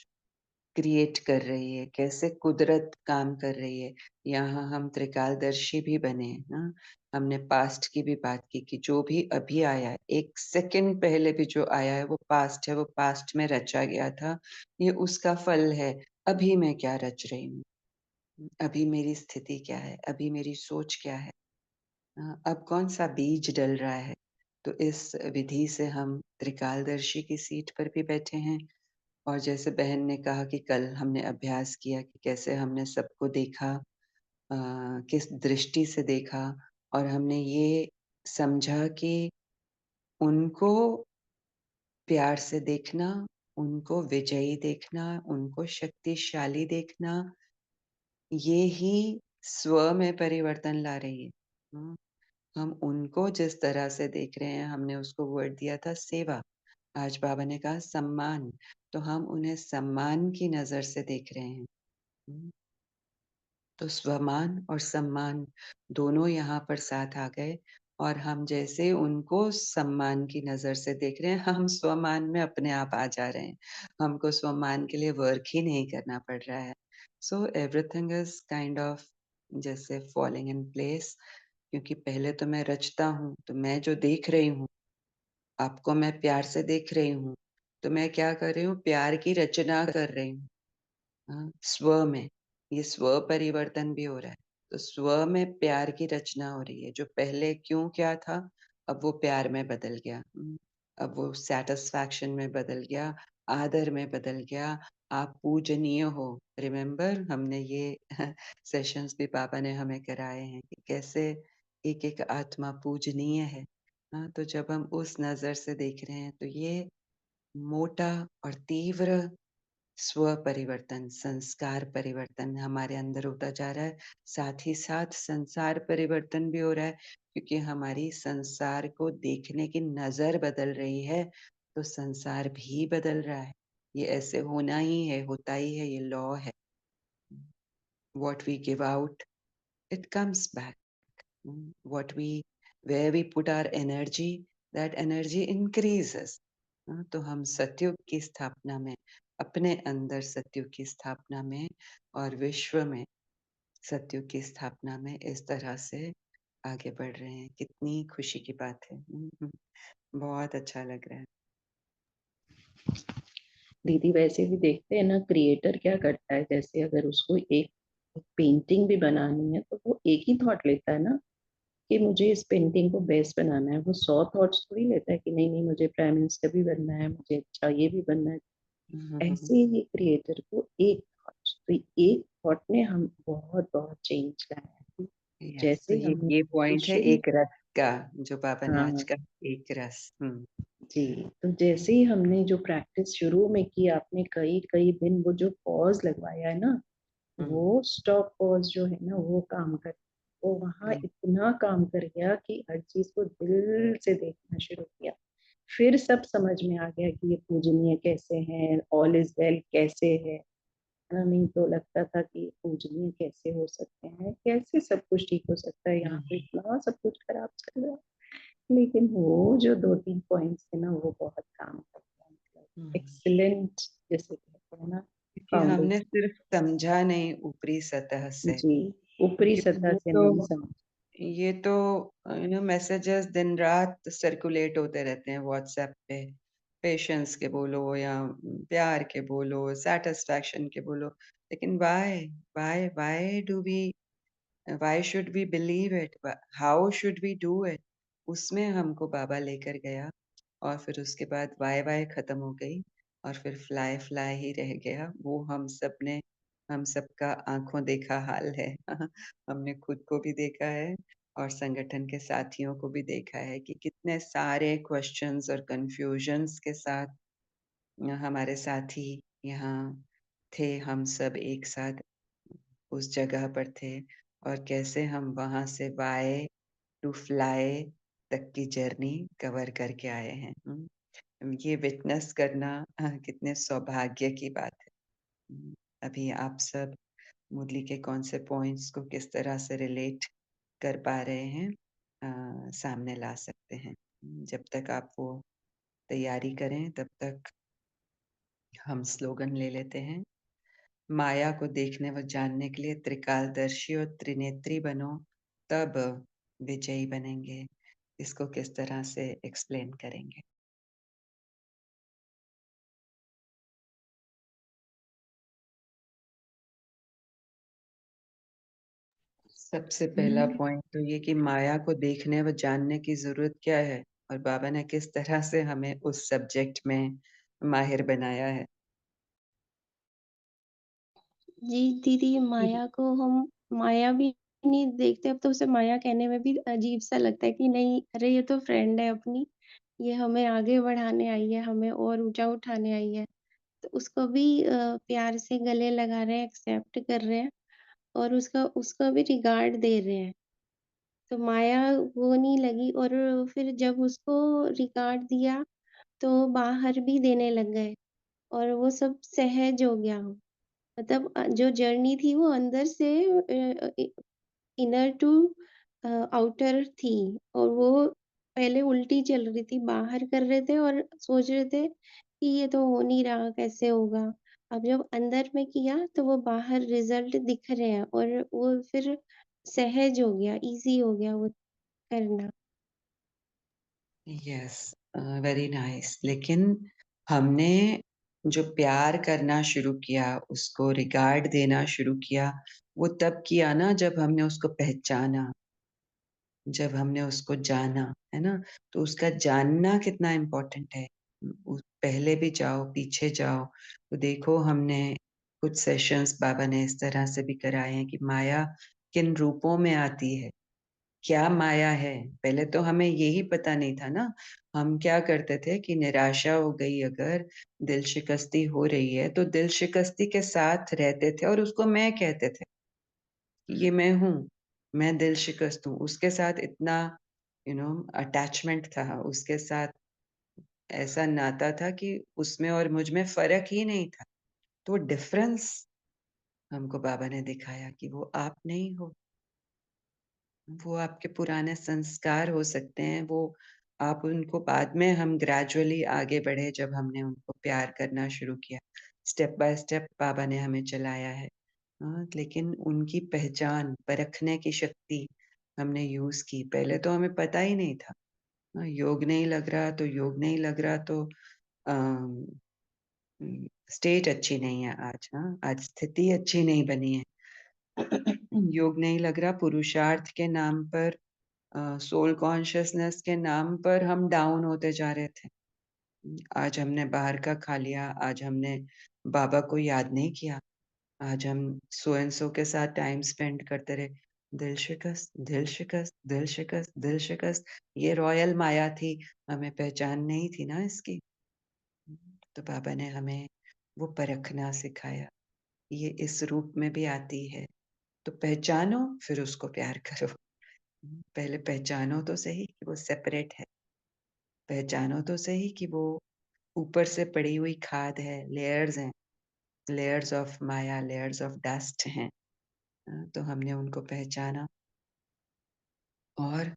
क्रिएट कर रही है, कैसे कुदरत काम कर रही है। यहाँ हम त्रिकालदर्शी भी बने ना। हमने पास्ट की भी बात की कि जो भी अभी आया है, एक सेकंड पहले भी जो आया है वो पास्ट है, वो पास्ट में रचा गया था, ये उसका फल है। अभी मैं क्या रच रही हूँ, अभी मेरी स्थिति क्या है, अभी मेरी सोच क्या है, अब कौन सा बीज डल रहा है। तो इस विधि से हम त्रिकालदर्शी की सीट पर भी बैठे हैं। और जैसे बहन ने कहा कि कल हमने अभ्यास किया कि कैसे हमने सबको देखा, किस दृष्टि से देखा, और हमने ये समझा कि उनको प्यार से देखना, उनको विजयी देखना, उनको शक्तिशाली देखना, ये ही स्व में परिवर्तन ला रही है। हम उनको जिस तरह से देख रहे हैं, हमने उसको वर्ड दिया था सेवा, आज बाबा ने कहा सम्मान, तो हम उन्हें सम्मान की नजर से देख रहे हैं। हम्म, तो स्वमान और सम्मान दोनों यहाँ पर साथ आ गए, और हम जैसे उनको सम्मान की नजर से देख रहे हैं, हम स्वमान में अपने आप आ जा रहे हैं। हमको स्वमान के लिए वर्क ही नहीं करना पड़ रहा है। So everything is kind of जैसे फॉलिंग इन प्लेस, क्योंकि पहले तो मैं रचता हूँ, तो मैं जो देख रही हूँ, आपको मैं प्यार से देख रही हूँ, तो मैं क्या कर रही हूँ, प्यार की रचना कर रही हूँ। हाँ, स्व में ये स्व परिवर्तन भी हो रहा है। तो स्व में प्यार की रचना हो रही है, जो पहले क्यों क्या था, अब वो प्यार में बदल गया। अब वो सैटिस्फैक्शन में बदल गया, आदर में बदल गया। आप पूजनीय हो। रिमेम्बर, हमने ये सेशंस भी बाबा ने हमें कराए हैं कि कैसे एक एक आत्मा पूजनीय है। हाँ, तो जब हम उस नजर से देख रहे हैं, तो ये मोटा और तीव्र स्व परिवर्तन, संस्कार परिवर्तन हमारे अंदर होता जा रहा है। साथ ही साथ संसार परिवर्तन भी हो रहा है, क्योंकि हमारी संसार को देखने की नजर बदल रही है, तो संसार भी बदल रहा है। ये ऐसे होना ही है, होता ही है, ये लॉ है। What we give out, it comes back. What we, where we put our energy, that energy increases. तो हम सत्युग की स्थापना में, अपने अंदर सत्युग की स्थापना में और विश्व में सत्युग की स्थापना में इस तरह से आगे बढ़ रहे हैं। कितनी खुशी की बात है। बहुत अच्छा लग रहा है। दीदी वैसे भी देखते हैं ना, क्रिएटर क्या करता है, जैसे अगर उसको एक पेंटिंग भी बनानी है तो वो एक ही थॉट लेता है ना कि मुझे इस पेंटिंग को बेस्ट बनाना है। वो 100 थॉट्स थोड़ी लेता है कि नहीं नहीं मुझे प्राइम मिनिस्टर भी बनना है, मुझे अच्छा ये भी बनना है। ऐसे ही क्रिएटर को एक थॉट, तो एक थॉट ने हम बहुत बहुत चेंज लाया है। यस, तो जैसे हम ये पॉइंट है शुरू, एक रस का, जो बाबा ने आज हाँ का एक रस। जी, तो जैसे ही हमने जो प्रैक्टिस शुरू में की, आपने कई कई दिन वो जो पॉज लगवाया है ना, वो स्टॉप पॉज जो है ना वो काम कर, वो वहाँ इतना काम कर गया कि हर चीज को दिल से देखना शुरू किया। फिर सब समझ में आ गया कि ये पूजनीय कैसे हैं, ऑल इज वेल कैसे है ना। नहीं तो लगता था कि पूजनीय कैसे हो सकते हैं, कैसे सब कुछ ठीक हो सकता है, यहाँ पे इतना सब कुछ खराब चल रहा है। लेकिन वो जो 2-3 पॉइंट्स थे ना वो बहुत काम करता है, मतलब एक्सीलेंट जैसे कहते हैं ना कि हमने फाउंडेशन। सिर्फ समझा नहीं ऊपरी सतह से, जी, ऊपरी क्योंकि सतह वो से नहीं तो समझ। ये तो मैसेजेस दिन रात सर्कुलेट होते रहते हैं व्हाट्सएप पे, पेशेंस के बोलो या प्यार के बोलो, सेटिस्फैक्शन के बोलो, लेकिन why do we, why should we believe it, how should we do it, उसमें हमको बाबा लेकर गया। और फिर उसके बाद वाई वाई खत्म हो गई और फिर फ्लाई फ्लाई ही रह गया। वो हम सबका आंखों देखा हाल है। हमने खुद को भी देखा है और संगठन के साथियों को भी देखा है कि कितने सारे क्वेश्चंस और कंफ्यूजन्स के साथ हमारे साथी यहाँ थे, हम सब एक साथ उस जगह पर थे और कैसे हम वहां से वाई टू फ्लाई तक की जर्नी कवर करके आए हैं। ये विटनेस करना कितने सौभाग्य की बात है। अभी आप सब मुरली के कौन से पॉइंट्स को किस तरह से रिलेट कर पा रहे हैं, सामने ला सकते हैं। जब तक आप वो तैयारी करें तब तक हम स्लोगन ले लेते हैं। माया को देखने व जानने के लिए त्रिकालदर्शी और त्रिनेत्री बनो, तब विजयी बनेंगे। इसको किस तरह से एक्सप्लेन करेंगे? सबसे पहला पॉइंट तो ये कि माया को देखने व जानने की जरूरत क्या है और बाबा ने किस तरह से हमें उस सब्जेक्ट में माहिर बनाया है। जी दीदी, माया को हम माया भी नहीं देखते, अब तो उसे माया कहने में भी अजीब सा लगता है कि नहीं, अरे ये तो फ्रेंड है अपनी, ये हमें आगे बढ़ाने आई है, हमें और ऊंचा उठाने आई है। तो उसको भी प्यार से गले लगा रहे हैं, एक्सेप्ट कर रहे हैं और उसका उसका भी रिगार्ड दे रहे हैं। तो माया वो नहीं लगी, और फिर जब उसको रिगार्ड दिया तो बाहर भी देने लग गए और वो सब सहज हो गया। मतलब जो जर्नी थी वो अंदर से इनर टू आउटर थी, और वो पहले उल्टी चल रही थी, बाहर कर रहे थे और सोच रहे थे कि ये तो हो नहीं रहा, कैसे होगा। अब जब अंदर में किया तो वो बाहर रिजल्ट दिख रहे हैं और वो फिर सहज हो गया, इजी हो गया वो करना। Yes, very nice. लेकिन हमने जो प्यार करना शुरू किया, उसको रिगार्ड देना शुरू किया, वो तब किया ना जब हमने उसको पहचाना, जब हमने उसको जाना, है ना? तो उसका जानना कितना इम्पोर्टेंट है। पहले भी जाओ, पीछे जाओ, तो देखो हमने कुछ सेशंस बाबा ने इस तरह से भी कराए हैं कि माया किन रूपों में आती है, क्या माया है। पहले तो हमें यही पता नहीं था ना। हम क्या करते थे कि निराशा हो गई, अगर दिल शिकस्ती हो रही है तो दिल शिकस्ती के साथ रहते थे और उसको मैं कहते थे, ये मैं हूँ, मैं दिल शिकस्त हूँ। उसके साथ इतना अटैचमेंट था, उसके साथ ऐसा नाता था कि उसमें और मुझ में फर्क ही नहीं था। तो डिफरेंस हमको बाबा ने दिखाया कि वो आप नहीं हो, वो आपके पुराने संस्कार हो सकते हैं। वो आप उनको बाद में, हम ग्रेजुअली आगे बढ़े जब हमने उनको प्यार करना शुरू किया, स्टेप बाय स्टेप बाबा ने हमें चलाया है। लेकिन उनकी पहचान परखने की शक्ति हमने यूज की। पहले तो हमें पता ही नहीं था। योग नहीं लग रहा तो योग नहीं लग रहा, तो स्टेट अच्छी नहीं है आज। हाँ, आज स्थिति अच्छी नहीं बनी है। योग नहीं लग रहा, पुरुषार्थ के नाम पर, सोल कॉन्शियसनेस के नाम पर हम डाउन होते जा रहे थे। आज हमने बाहर का खा लिया, आज हमने बाबा को याद नहीं किया, आज हम सो एंड सो के साथ टाइम स्पेंड करते रहे। दिल शिकस्त, दिल शिकस्त, दिल शिकस्त, दिल शिकस्त, ये रॉयल माया थी, हमें पहचान नहीं थी ना इसकी। तो बाबा ने हमें वो परखना सिखाया। ये इस रूप में भी आती है, तो पहचानो फिर उसको प्यार करो। पहले पहचानो तो सही कि वो सेपरेट है, पहचानो तो सही कि वो ऊपर से पड़ी हुई खाद है, लेयर्स हैं, layers of Maya, layers of dust हैं। तो हमने उनको पहचाना और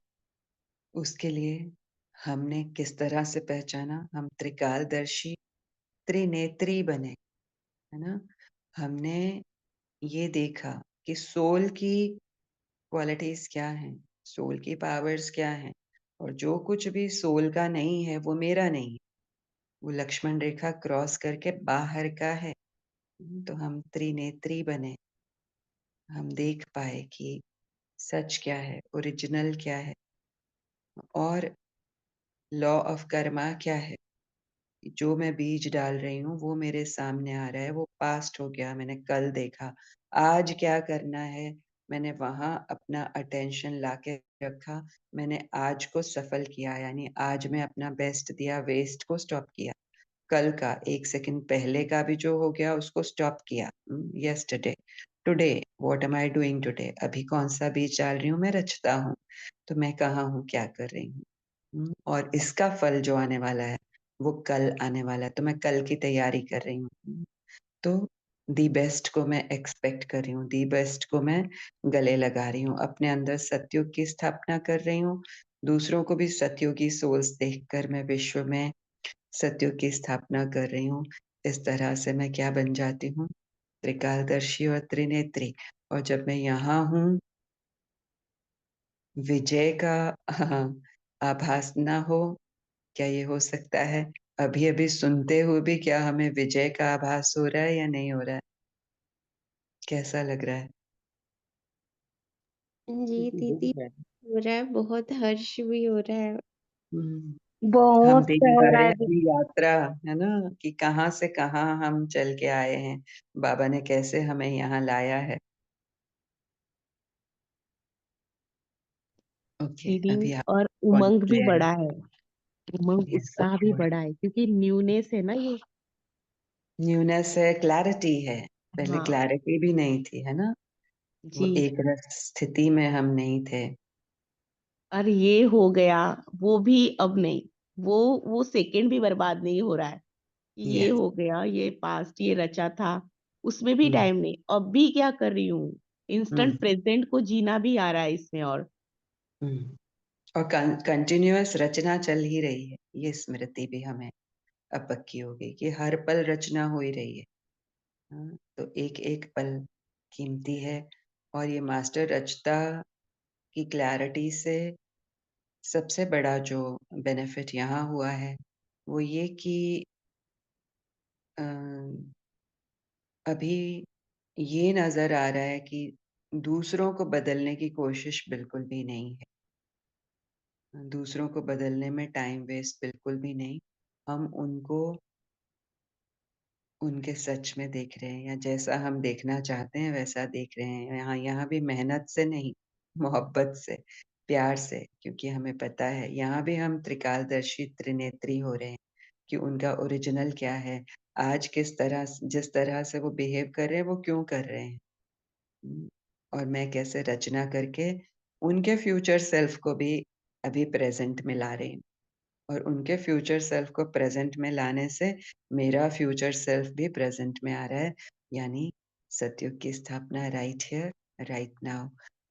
उसके लिए हमने किस तरह से पहचाना, हम त्रिकालदर्शी, त्रिनेत्री बने, है ना? हमने ये देखा कि सोल की क्वालिटीज क्या हैं, सोल की पावर्स क्या हैं, और जो कुछ भी सोल का नहीं है वो मेरा नहीं है, वो लक्ष्मण रेखा क्रॉस करके बाहर का है। तो हम त्रिनेत्री बने, हम देख पाए कि सच क्या है, ओरिजिनल क्या है, और लॉ ऑफ कर्मा क्या है। जो मैं बीज डाल रही हूँ वो मेरे सामने आ रहा है, वो पास्ट हो गया, मैंने कल देखा। आज क्या करना है, मैंने वहां अपना अटेंशन लाके रखा, मैंने आज को सफल किया, यानी आज मैं अपना बेस्ट दिया, वेस्ट को स्टॉप किया। कल का 1 सेकंड पहले का भी जो हो गया उसको स्टॉप किया। Yesterday, today, what am I doing today, अभी कौन सा बीज डाल रही हूँ, मैं रचता हूँ, तो मैं कहाँ हूँ, क्या कर रही हूँ। और इसका फल जो आने वाला है वो कल आने वाला है, तो मैं कल की तैयारी कर रही हूँ। तो दी बेस्ट को मैं एक्सपेक्ट कर रही हूँ, दी बेस्ट को मैं गले लगा रही हूँ, अपने अंदर सतयुग की स्थापना कर रही हूँ, दूसरों को भी सतयुगी सोल्स देखकर मैं विश्व में सतयुग की स्थापना कर रही हूँ। इस तरह से मैं क्या बन जाती हूँ, त्रिकालदर्शी और त्रिनेत्री। और जब मैं यहाँ हूँ, विजय का आभास ना हो, क्या ये हो सकता है? अभी अभी सुनते हुए भी क्या हमें विजय का आभास हो रहा है या नहीं हो रहा है? कैसा लग रहा है? जी दीदी, हो रहा है, बहुत हर्ष भी हो रहा है। हम बहुत देख हो पा रहा रहे है हैं दीदी। अपनी यात्रा, है ना, कि कहाँ से कहाँ हम चल के आए हैं, बाबा ने कैसे हमें यहाँ लाया है। ओके, दीदी, अभी आप और बॉडी उमंग भी क्लियर है। बढ़ा है, उमंग यस, उत्साह भी श्योर। बढ़ा है, क्योंकि न्यूनेस है ना ये। न्यूनेस है, क्लैरिटी है। पहले हाँ क्लैरिटी भी नहीं थी, है ना, वो जी। एक रस स्थिति में हम नहीं थे। और ये हो गया, वो भी अब नहीं, वो सेकंड भी बर्बाद नहीं हो रहा है। ये यस। हो गया, ये पास्ट, ये रचा था, उसमें भी टाइम नहीं, अब भी क्या कर रही हूँ, इंस्टेंट प्रेजेंट को जीना भी आ रहा है इसमें। और और कंटिन्यूअस रचना चल ही रही है, ये स्मृति भी हमें अब पक्की हो गई कि हर पल रचना हो ही रही है। हाँ, तो एक एक पल कीमती है। और ये मास्टर रचता की क्लैरिटी से सबसे बड़ा जो बेनिफिट यहाँ हुआ है वो ये कि अ, अभी ये नजर आ रहा है कि दूसरों को बदलने की कोशिश बिल्कुल भी नहीं है, दूसरों को बदलने में टाइम वेस्ट बिल्कुल भी नहीं। हम उनको उनके सच में देख रहे हैं, या जैसा हम देखना चाहते हैं वैसा देख रहे हैं। यहाँ यहाँ भी मेहनत से नहीं, मोहब्बत से, प्यार से, क्योंकि हमें पता है यहाँ भी हम त्रिकालदर्शी, त्रिनेत्री हो रहे हैं कि उनका ओरिजिनल क्या है, आज किस तरह, जिस तरह से वो बिहेव कर रहे हैं वो क्यों कर रहे हैं। और मैं कैसे रचना करके उनके फ्यूचर सेल्फ को भी अभी प्रेजेंट में ला रही हूँ, और उनके फ्यूचर सेल्फ को प्रेजेंट में लाने से मेरा फ्यूचर सेल्फ भी प्रेजेंट में आ रहा है, यानी सतयुग की स्थापना right here, right now,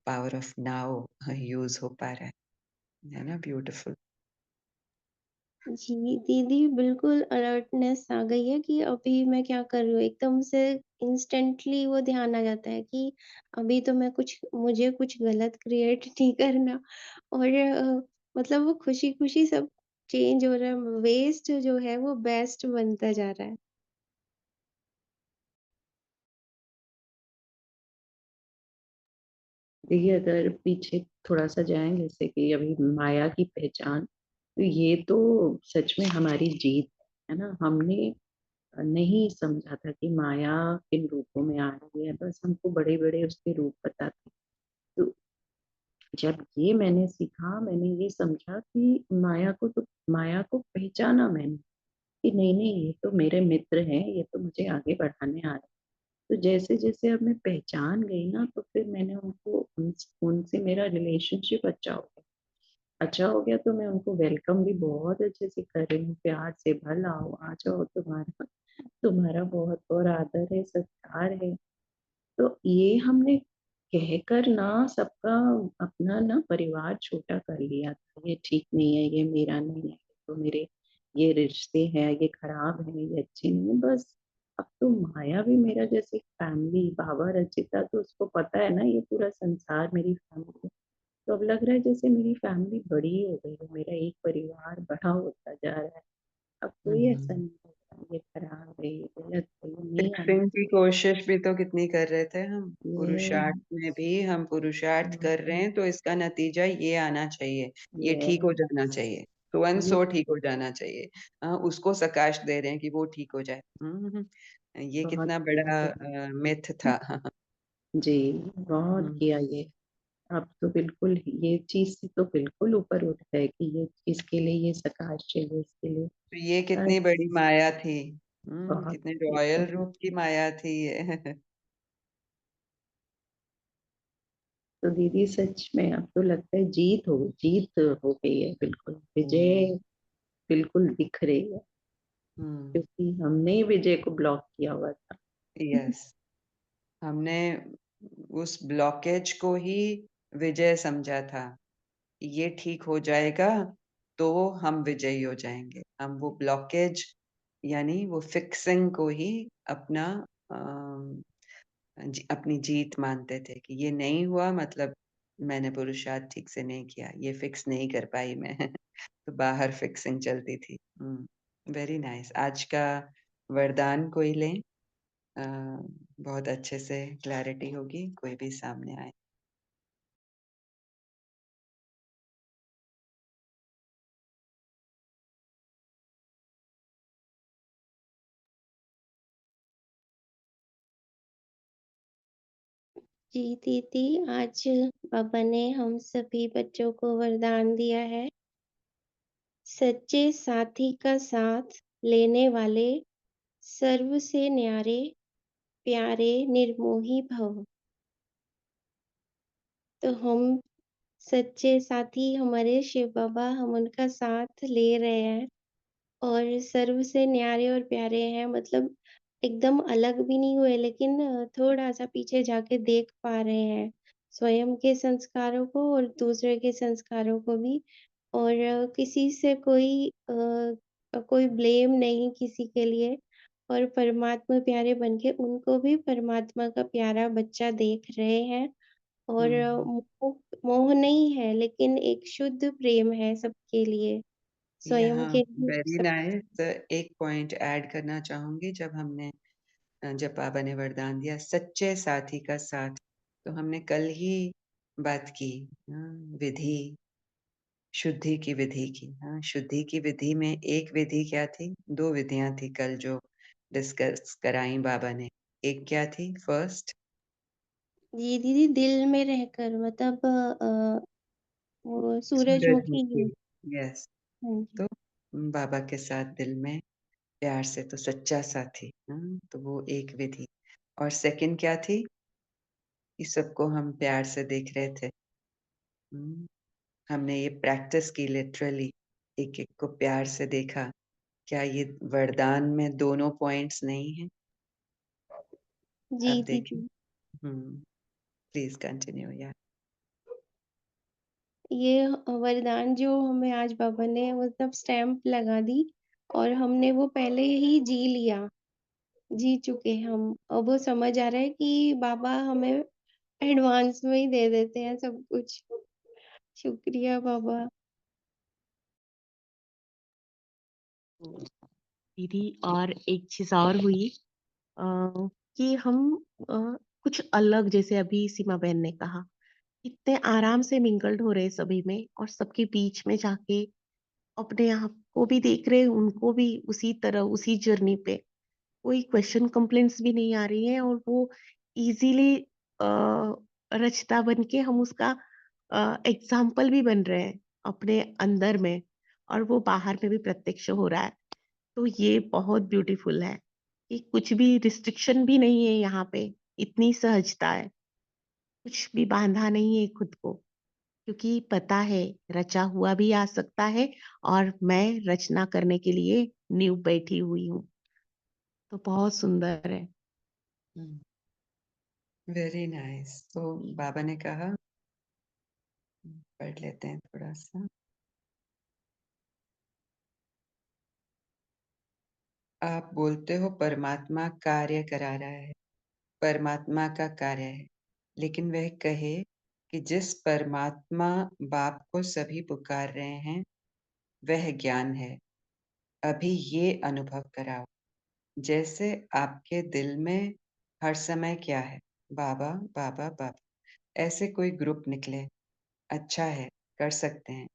power of now use हो पा रहा है ना? ब्यूटीफुल। जी, दीदी बिल्कुल अलर्टनेस आ गई है कि अभी मैं क्या कर रही हूँ। एकदम से इंस्टेंटली वो ध्यान आ जाता है कि अभी तो मुझे कुछ गलत क्रिएट नहीं करना। और मतलब वो खुशी-खुशी सब चेंज हो रहा है, वेस्ट जो है वो बेस्ट बनता जा रहा है। देखिए, अगर पीछे थोड़ा-सा जाएँ, जैसे कि अभी माया की पहचान, तो ये तो सच में हमारी जीत है ना? हमने नहीं समझा था कि माया किन रूपों में आ रही है, बस हमको बड़े-बड़े उसके रूप पता थे। तो जब ये मैंने सीखा, मैंने ये समझा कि माया को पहचाना मैंने कि नहीं-नहीं, ये तो मेरे मित्र हैं, ये तो मुझे आगे बढ़ाने आ रहे हैं। तो जैसे-जैसे अब मैं पहचान गई ना, तो फिर मैंने उनसे मेरा रिलेशनशिप अच्छा हो गया, तो मैं उनको वेलकम भी बहुत अच्छे से कर रही हूँ, प्यार से, "भल आओ, आ जाओ, तुम्हारा तुम्हारा बहुत-बहुत आदर है, सत्कार है।" तो ये हमने कहकर ना सबका अपना ना परिवार छोटा कर लिया था, ये ठीक नहीं है, ये मेरा नहीं है, तो मेरे ये रिश्ते हैं, ये खराब हैं, ये अच्छे नहीं हैं, बस अब तो माया भी मेरा जैसे फैमिली, बाबा रचिता, तो उसको पता है ना ये पूरा संसार मेरी फैमिली है। तो अब लग रहा है जैसे मेरी फैमिली बड़ी हो गई है, मेरा एक परिवार बड़ा होता जा रहा है। अब कोई ऐसा हम्म। नहीं होता, ये खराब है, ये गलत है, ये नहीं आना फिक्सिंग की कोशिश भी तो कितनी कर रहे थे हम, चाहिए, पुरुषार्थ में भी हम पुरुषार्थ कर रहे हैं, तो इसका नतीजा ये आना चाहिए, ये ये ठीक हो जाना चाहिए, सो एंड ये सो ठीक हो जाना चाहिए। उसको सकाश दे रहे हैं कि वो ठीक हो जाए। ये बहुत कितना किया बड़ा है। मिथ था। जी, बहुत हम्म, किया ये। अब तो बिल्कुल ये चीज़ से तो बिल्कुल ऊपर उठ गए कि ये इसके लिए ये सकाश चाहिए, इसके लिए तो ये हर कितनी बड़ी माया थी। बहुत कितने ये रॉयल तो रूप की माया थी ये। तो दीदी सच में अब तो लगता है जीत हो गई है बिल्कुल, हम्म, विजय बिल्कुल दिख रही है, हम्म, क्योंकि हमने ही विजय को ब्लॉक किया हुआ था। यस, हमने उस ब्लॉकेज को ही विजय समझा था। ये ठीक हो जाएगा तो हम विजयी हो जाएंगे। हम वो ब्लॉकेज यानी वो फिक्सिंग को ही अपना अपनी जीत मानते थे कि ये नहीं हुआ मतलब मैंने पुरुषार्थ ठीक से नहीं किया, ये फिक्स नहीं कर पाई मैं। तो बाहर फिक्सिंग चलती थी। Very nice. आज का वरदान कोई लें, अ, बहुत अच्छे से क्लैरिटी होगी, कोई भी सामने आए। जी दीदी, आज बाबा ने हम सभी बच्चों को वरदान दिया है, सच्चे साथी का साथ लेने वाले सर्व से न्यारे, प्यारे निर्मोही भव। तो हम सच्चे साथी हमारे शिव बाबा, हम उनका साथ ले रहे हैं और सर्व से न्यारे और प्यारे हैं, मतलब एकदम अलग भी नहीं हुए, लेकिन थोड़ा-सा पीछे जाके देख पा रहे हैं, स्वयं के संस्कारों को और दूसरे के संस्कारों को भी। और किसी से कोई ब्लेम नहीं किसी के लिए, और परमात्मा प्यारे बन के उनको भी परमात्मा का प्यारा बच्चा देख रहे हैं। और हुँ। मोह मोह नहीं है, लेकिन एक शुद्ध प्रेम है सबके लिए, स्वयं यहाँ के लिए वेरी सब। नाइस। एक पॉइंट ऐड करना चाहूँगी, जब बाबा ने वरदान दिया सच्चे साथी का साथ, तो हमने कल ही बात की विधि, शुद्धि की विधि की। शुद्धि की विधि में एक विधि क्या थी? 2 विधियाँ थी कल जो डिस्कस कराई बाबा ने। एक क्या थी? फर्स्ट जी दीदी, दिल में रहकर, मतलब वो सूरजमुखी। सूरजमुखी। यस, हाँ जी। तो बाबा के साथ दिल में प्यार से, तो सच्चा साथी। तो वो एक विधि। और सेकंड क्या थी? कि सबको हम प्यार से देख रहे थे। हुँ, हमने ये प्रैक्टिस की लिटरली, एक-एक को प्यार से देखा। क्या ये वरदान में दोनों पॉइंट्स नहीं हैं? जी अब देखें। दीदी, प्लीज़ कंटिन्यू या ये वरदान जो हमें आज बाबा ने मतलब स्टैम्प लगा दी, और हमने वो पहले ही जी लिया, जी चुके हम। अब वो समझ आ रहा है कि बाबा हमें एडवांस में ही दे देते हैं सब कुछ। शुक्रिया बाबा। दीदी, और एक चीज और हुई, अ, कि हम अ, कुछ अलग, जैसे अभी सीमा बहन ने कहा, इतने आराम से मिंगल्ड हो रहे सभी में, और सबके बीच में जाके अपने आप को भी देख रहे, उनको भी उसी तरह उसी जर्नी पे, कोई क्वेश्चन कंप्लेंट्स भी नहीं आ रही है, और वो इजीली रचता बन के हम उसका एग्जाम्पल भी बन रहे हैं अपने अंदर में, और वो बाहर में भी प्रत्यक्ष हो रहा है। तो ये बहुत ब्यूटीफुल है। कि कुछ भी रिस्ट्रिक्शन भी नहीं है यहाँ पे, इतनी सहजता है, कुछ भी बांधा नहीं है खुद को, क्योंकि पता है रचा हुआ भी आ सकता है और मैं रचना करने के लिए नींव बैठी हुई हूँ। तो बहुत सुंदर है। Very nice. तो बाबा ने कहा, पढ़ लेते हैं थोड़ा सा। आप बोलते हो परमात्मा कार्य करा रहा है, परमात्मा का कार्य है, लेकिन वह कहे कि जिस परमात्मा बाप को सभी पुकार रहे हैं वह ज्ञान है, अभी ये अनुभव कराओ। जैसे आपके दिल में हर समय क्या है? बाबा बाबा बाबा। ऐसे कोई ग्रुप निकले, अच्छा है, कर सकते हैं,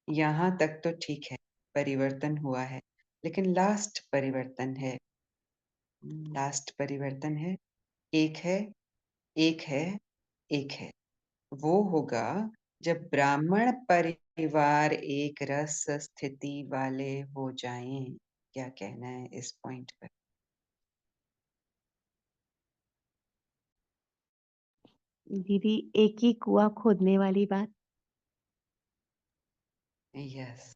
यहाँ तक तो ठीक है, परिवर्तन हुआ है, लेकिन लास्ट परिवर्तन है, लास्ट परिवर्तन है, एक है, एक है, एक है। वो होगा जब ब्राह्मण परिवार एक रस स्थिति वाले हो जाएं। क्या कहना है इस पॉइंट पर? दीदी, एक ही कुआं खोदने वाली बात। यस।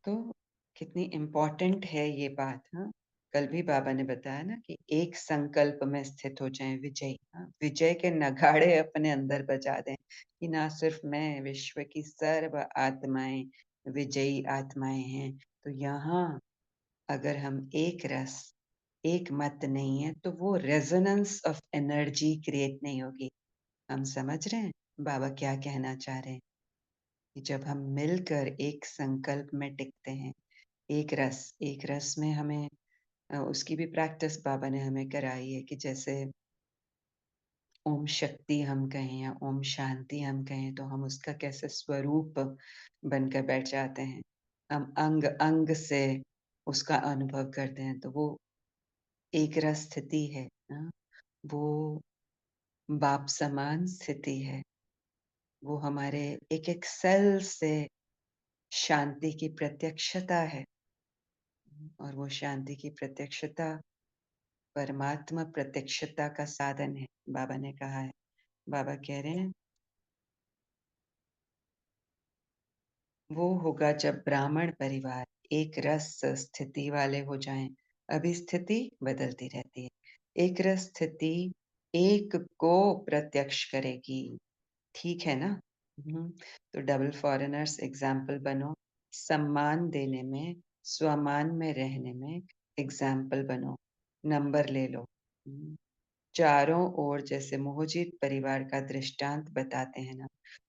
तो कितनी इम्पोर्टेंट है ये बात। हाँ, कल भी बाबा ने बताया ना कि एक संकल्प में स्थित हो जाएं विजयी। हाँ, विजय के नगाड़े अपने अंदर बजा दें कि ना सिर्फ मैं, विश्व की सर्व आत्माएं विजयी आत्माएं हैं। तो यहाँ अगर हम एक रस, एक मत नहीं है, तो वो रेजोनेंस ऑफ एनर्जी क्रिएट नहीं होगी। हम समझ रहे हैं बाबा क्या कहना चाह रहे हैं? कि जब हम मिलकर एक संकल्प में टिकते हैं, एक रस में हमें उसकी भी प्रैक्टिस बाबा ने हमें कराई है कि जैसे ओम शक्ति हम कहें या ओम शांति हम कहें, तो हम उसका कैसे स्वरूप बनकर बैठ जाते हैं। हम अंग अंग से उसका अनुभव करते हैं, तो वो एक रस स्थिति है। हाँ, वो बाप समान स्थिति है। वो हमारे एक एक सेल से शांति की प्रत्यक्षता है, और वो शांति की प्रत्यक्षता परमात्मा प्रत्यक्षता का साधन है, बाबा ने कहा है। बाबा कह रहे हैं वो होगा जब ब्राह्मण परिवार एक रस स्थिति वाले हो जाएं। अभी स्थिति बदलती रहती है, एक रस स्थिति एक को प्रत्यक्ष करेगी। ठीक है ना? तो डबल फॉरेनर्स एग्जाम्पल बनो, सम्मान देने में, स्वमान में रहने में एग्जाम्पल बनो, नंबर ले लो। चारों ओर जैसे मोहजीत परिवार का दृष्टांत बताते हैं ना,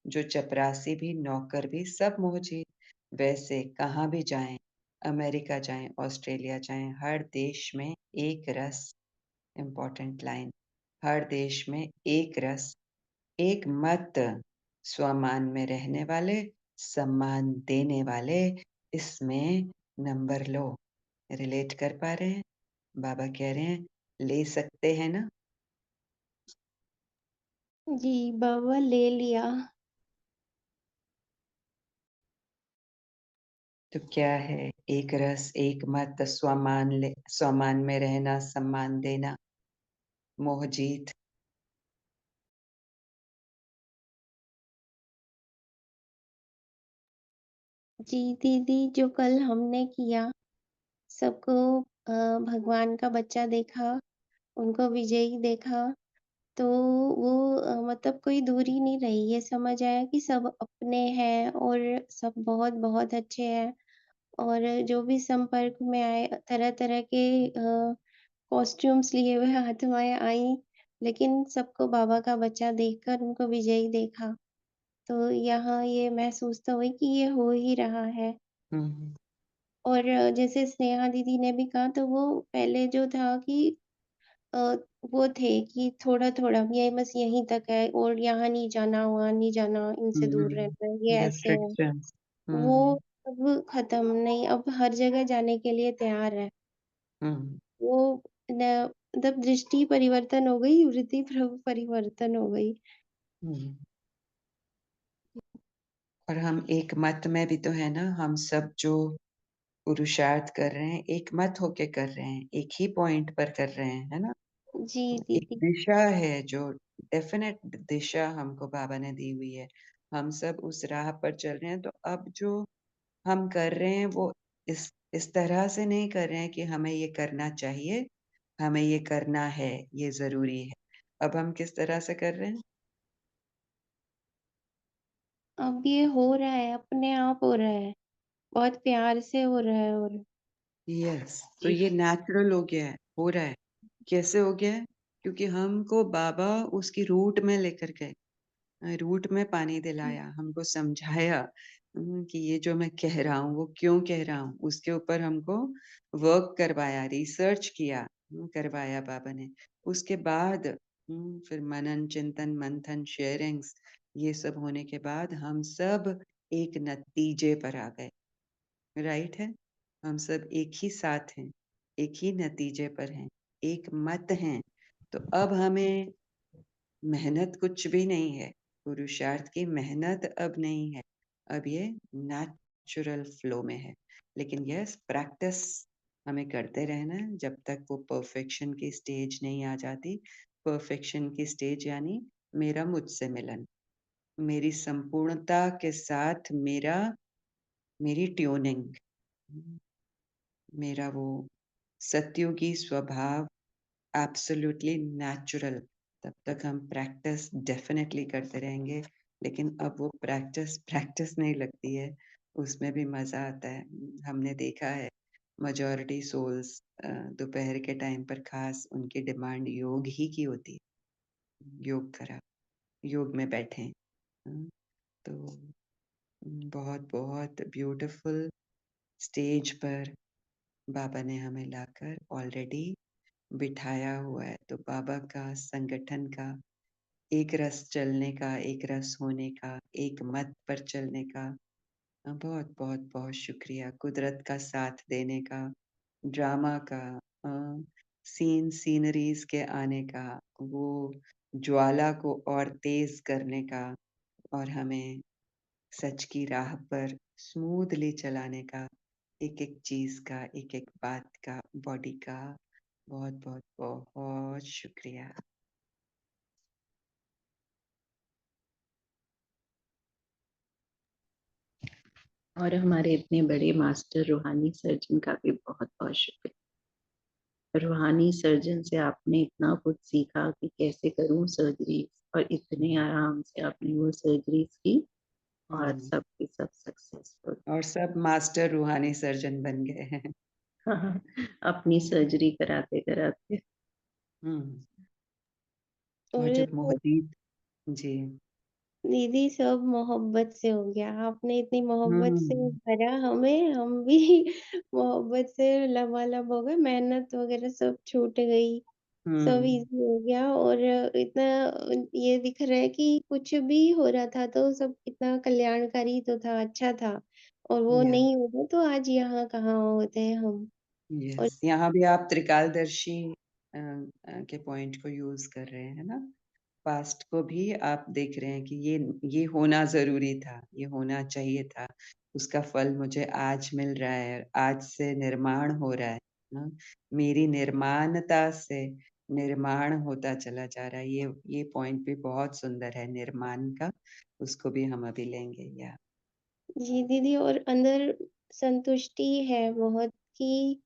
जो चपरासी भी, नौकर भी, सब मोहजीत। वैसे कहाँ भी जाएं, अमेरिका जाएं, ऑस्ट्रेलिया जाएं, हर देश में एक रस, इम्पोर्टेंट लाइन, हर देश में एक रस, एक मत, स्वमान में रहने वाले, सम्मान देने वाले, इसमें नंबर लो। रिलेट कर पा रहे हैं? बाबा कह रहे हैं ले सकते हैं ना? जी, बाबा ले लिया। तो क्या है? एक रस, एक मत, स्वमान में रहना, सम्मान देना, मोहजीत। जी दीदी, जो कल हमने किया, सबको भगवान का बच्चा देखा, उनको विजयी देखा, तो वो मतलब कोई दूरी नहीं रही। ये समझ आया कि सब अपने हैं और सब बहुत-बहुत अच्छे हैं। और जो भी संपर्क में आए, तरह-तरह के कॉस्ट्यूम्स लिए हुए आत्माएँ आईं, लेकिन सबको बाबा का बच्चा देखकर उनको विजयी देखा। तो यहाँ ये महसूस तो हुई कि ये हो ही रहा है। हम्म और जैसे स्नेहा दीदी ने भी कहा, तो वो पहले जो था कि अ, वो थे कि थोड़ा-थोड़ा ये बस यहीं तक है और यहाँ नहीं जाना, वहाँ नहीं जाना, इनसे दूर रहना है, ये ऐसे है। रिस्ट्रिक्शंस। वो हम्म अब खत्म नहीं, अब हर जगह जाने के लिए तैयार है। हम्म वो न मतलब दृष्टि परिवर्तन हो गई, वृत्ति परिवर्तन हो गई। हम्म। और हम एक मत में भी तो है ना, हम सब जो पुरुषार्थ कर रहे हैं, एक मत होके कर रहे हैं, एक ही पॉइंट पर कर रहे हैं, है ना? जी एक दीदी। दिशा है जो डेफिनेट दिशा हमको बाबा ने दी हुई है। हम सब उस राह पर चल रहे हैं, तो अब जो हम कर रहे हैं वो इस तरह से नहीं कर रहे हैं कि हमें ये करना चाहिए, हमें ये करना है, ये ज़रूरी है। अब हम किस तरह से कर रहे हैं? अब ये हो रहा है, अपने आप हो रहा है, बहुत प्यार से हो रहा है। और यस, तो जी। ये नेचुरल हो गया है, हो रहा है। कैसे हो गया है? क्योंकि हमको बाबा उसकी रूट में लेकर गए। रूट में पानी दिलाया, हमको समझाया कि ये जो मैं कह रहा हूँ, वो क्यों कह रहा हूँ, उसके ऊपर हमको वर्क करवाया, रिसर्च किया, करवाया बाबा ने। उसके बाद फिर मनन, चिंतन, मंथन, शेयरिंग्स, ये सब होने के बाद हम सब एक नतीजे पर आ गए, राइट है? हम सब एक ही साथ हैं, एक ही नतीजे पर हैं, एक मत हैं। तो अब हमें मेहनत कुछ भी नहीं है, पुरुषार्थ की मेहनत अब नहीं है, अब ये नेचुरल फ्लो में है। लेकिन यस, प्रैक्टिस हमें करते रहना है जब तक वो परफेक्शन की स्टेज नहीं आ जाती। परफेक्शन की स्टेज यानी मेरा मुझसे मिलन, मेरी संपूर्णता के साथ मेरी ट्यूनिंग, मेरा वो सत्युगी स्वभाव, एब्सोल्युटली नेचुरल। तब तक हम प्रैक्टिस डेफिनेटली करते रहेंगे, लेकिन अब वो प्रैक्टिस प्रैक्टिस नहीं लगती है, उसमें भी मजा आता है। हमने देखा है मेजॉरिटी सोल्स दोपहर के टाइम पर खास उनकी डिमांड योग ही की होती है, योग करा, योग में बैठे। तो बहुत बहुत ब्यूटीफुल स्टेज पर बाबा ने हमें लाकर ऑलरेडी बिठाया हुआ है। तो बाबा का, संगठन का, एक रस चलने का, एक रस होने का, एक मत पर चलने का बहुत बहुत बहुत शुक्रिया। कुदरत का साथ देने का, ड्रामा का, सीनरीज के आने का, वो ज्वाला को और तेज करने का, और हमें सच की राह पर स्मूथली चलाने का, एक एक चीज का, एक एक बात का, बॉडी का बहुत बहुत बहुत शुक्रिया। और हमारे इतने बड़े मास्टर रूहानी सर्जन का भी बहुत बहुत शुक्रिया। रूहानी सर्जन से आपने इतना कुछ सीखा कि कैसे करूं सर्जरी, और इतने आराम से आपने वो सर्जरीज की और सब की सब सक्सेसफुल। और सब मास्टर रूहानी सर्जन बन गए हैं। अपनी सर्जरी कराते कराते। हम्म। और और जब मोहजीत जी। दीदी सब मोहब्बत से हो गया। आपने इतनी मोहब्बत से हम्म। भरा हमें, हम भी मोहब्बत से लबालब हो गए। मेहनत वगैरह सब छूट गई, सब हम्म। ईज़ी हो गया। और इतना ये दिख रहा है कि कुछ भी हो रहा था तो सब इतना कल्याणकारी तो था, अच्छा था। और वो या नहीं होता तो आज यहाँ कहाँ होते हैं हम। और यस, यहाँ भी आप त्रिकालदर्शी के पॉइंट को यूज कर रहे हैं ना। पास्ट को भी आप देख रहे हैं कि ये होना जरूरी था, ये होना चाहिए था, उसका फल मुझे आज मिल रहा है, आज से निर्माण हो रहा है ना? मेरी निर्माणता से निर्माण होता चला जा रहा है। ये पॉइंट भी बहुत सुंदर है, निर्माण का। उसको भी हम अभी लेंगे या जी दीदी, और अंदर संतुष्टि है बहुत कि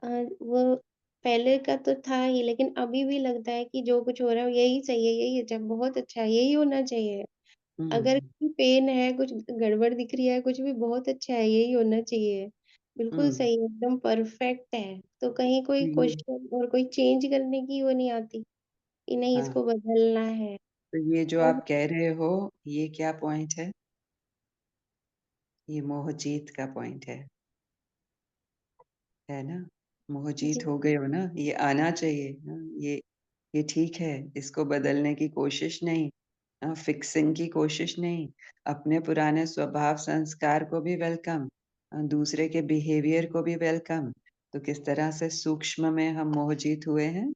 वो पहले का तो था ही, लेकिन अभी भी लगता है कि जो कुछ हो रहा है यही सही है, यही अच्छा, बहुत अच्छा है, यही होना चाहिए। अगर हम्म। कोई पेन है, कुछ गड़बड़ दिख रही है, कुछ भी बहुत अच्छा है, यही होना चाहिए। बिल्कुल हम्म। सही है, एकदम परफेक्ट है। तो कहीं कोई ये क्वेश्चन और कोई चेंज करने की वो नहीं आती कि नहीं हाँ, इसको बदलना है। तो ये जो और आप कह रहे हो, ये क्या पॉइंट है? ये मोहजीत का पॉइंट है ना? जी, मोहजीत हो गए हो ना, ये आना चाहिए ना। ये ठीक है, इसको बदलने की कोशिश नहीं, फिक्सिंग की कोशिश नहीं। अपने पुराने स्वभाव संस्कार को भी वेलकम, दूसरे के बिहेवियर को भी वेलकम। तो किस तरह से सूक्ष्म में हम मोहजीत हुए हैं।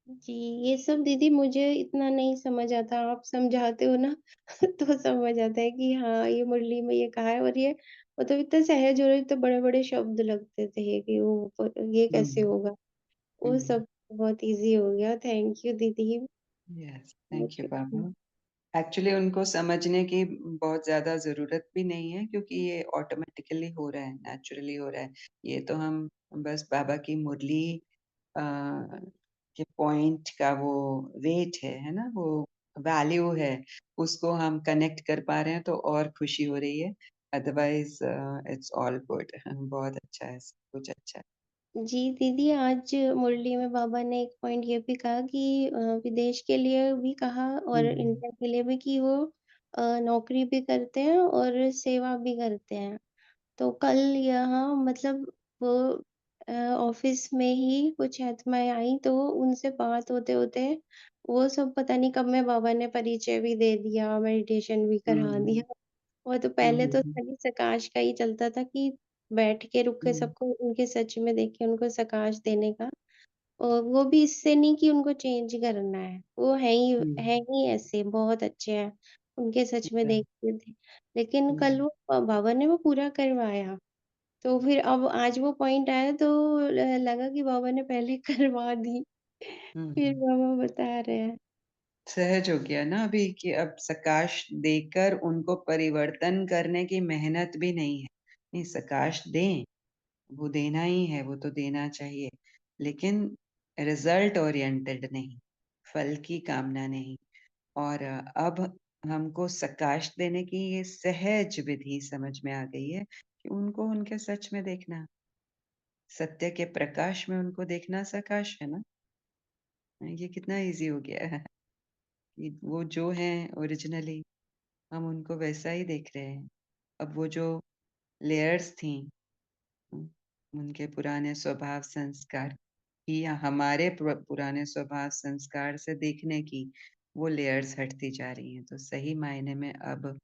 जी, ये सब दीदी मुझे इतना नहीं समझ आता, आप समझाते हो ना तो समझ आता है कि हाँ, ये मुरली में ये कहा है। और ये मतलब इतना सहज और इतने बड़े-बड़े शब्द लगते थे कि ये कैसे होगा? वो सब बहुत ईज़ी हो गया। थैंक यू दीदी। यस, थैंक यू मुझे बाबा। एक्चुअली उनको समझने की बहुत ज़्यादा ज़रूरत भी नहीं है क्योंकि ये ऑटोमेटिकली हो रहा है, नेचुरली हो रहा है। ये तो हम बस बाबा की मुरली अ, के पॉइंट का वो वेट है ना? वो वैल्यू है, उसको हम कनेक्ट कर पा रहे हैं तो और खुशी हो रही है। अदरवाइज़ इट्स ऑल गुड बहुत अच्छा है, सब कुछ अच्छा है। जी दीदी, आज मुरली में बाबा ने एक पॉइंट ये भी कहा कि विदेश के लिए भी कहा और हुँ, इंडिया के लिए भी कि वो नौकरी भी करते हैं और सेवा भी करते हैं। तो कल यहाँ मतलब वो ऑफिस में ही कुछ आत्माएँ आई तो उनसे बात होते-होते वो सब पता नहीं कब में बाबा ने परिचय भी दे दिया, मेडिटेशन भी करा हुँ, दिया। वो तो हुँ, पहले हुँ, तो हुँ, खाली प्रकाश का ही चलता था कि बैठ के रुक के हुँ, सबको उनके सच में देख के उनको प्रकाश देने का। और वो भी इससे नहीं कि उनको चेंज करना है, वो हुँ, है ही ऐसे बहुत अच्छे हैं, उनके सच में अच्छा, देखते थे। लेकिन कल हुँ, वो बाबा ने वो पूरा करवाया, तो फिर अब आज वो पॉइंट आया तो लगा कि बाबा ने पहले करवा दी, हुँ, फिर हुँ। बाबा बता रहे हैं। सहज हो गया ना अभी कि अब प्रकाश देकर उनको परिवर्तन करने की मेहनत भी नहीं है। नहीं प्रकाश दें, वो देना ही है, वो तो देना चाहिए। लेकिन रिज़ल्ट ओरिएंटेड नहीं, फल की कामना नहीं। और अब हमको प्रकाश देने की ये सहज विधि समझ में आ गई है कि उनको उनके सच में देखना, सत्य के प्रकाश में उनको देखना प्रकाश है ना? ये कितना ईज़ी हो गया है कि वो जो हैं ओरिजिनली हम उनको वैसा ही देख रहे हैं। अब वो जो लेयर्स थीं उम, उनके पुराने स्वभाव संस्कार की या हमारे पुराने स्वभाव संस्कार से देखने की वो लेयर्स हटती जा रही हैं। तो सही मायने में अब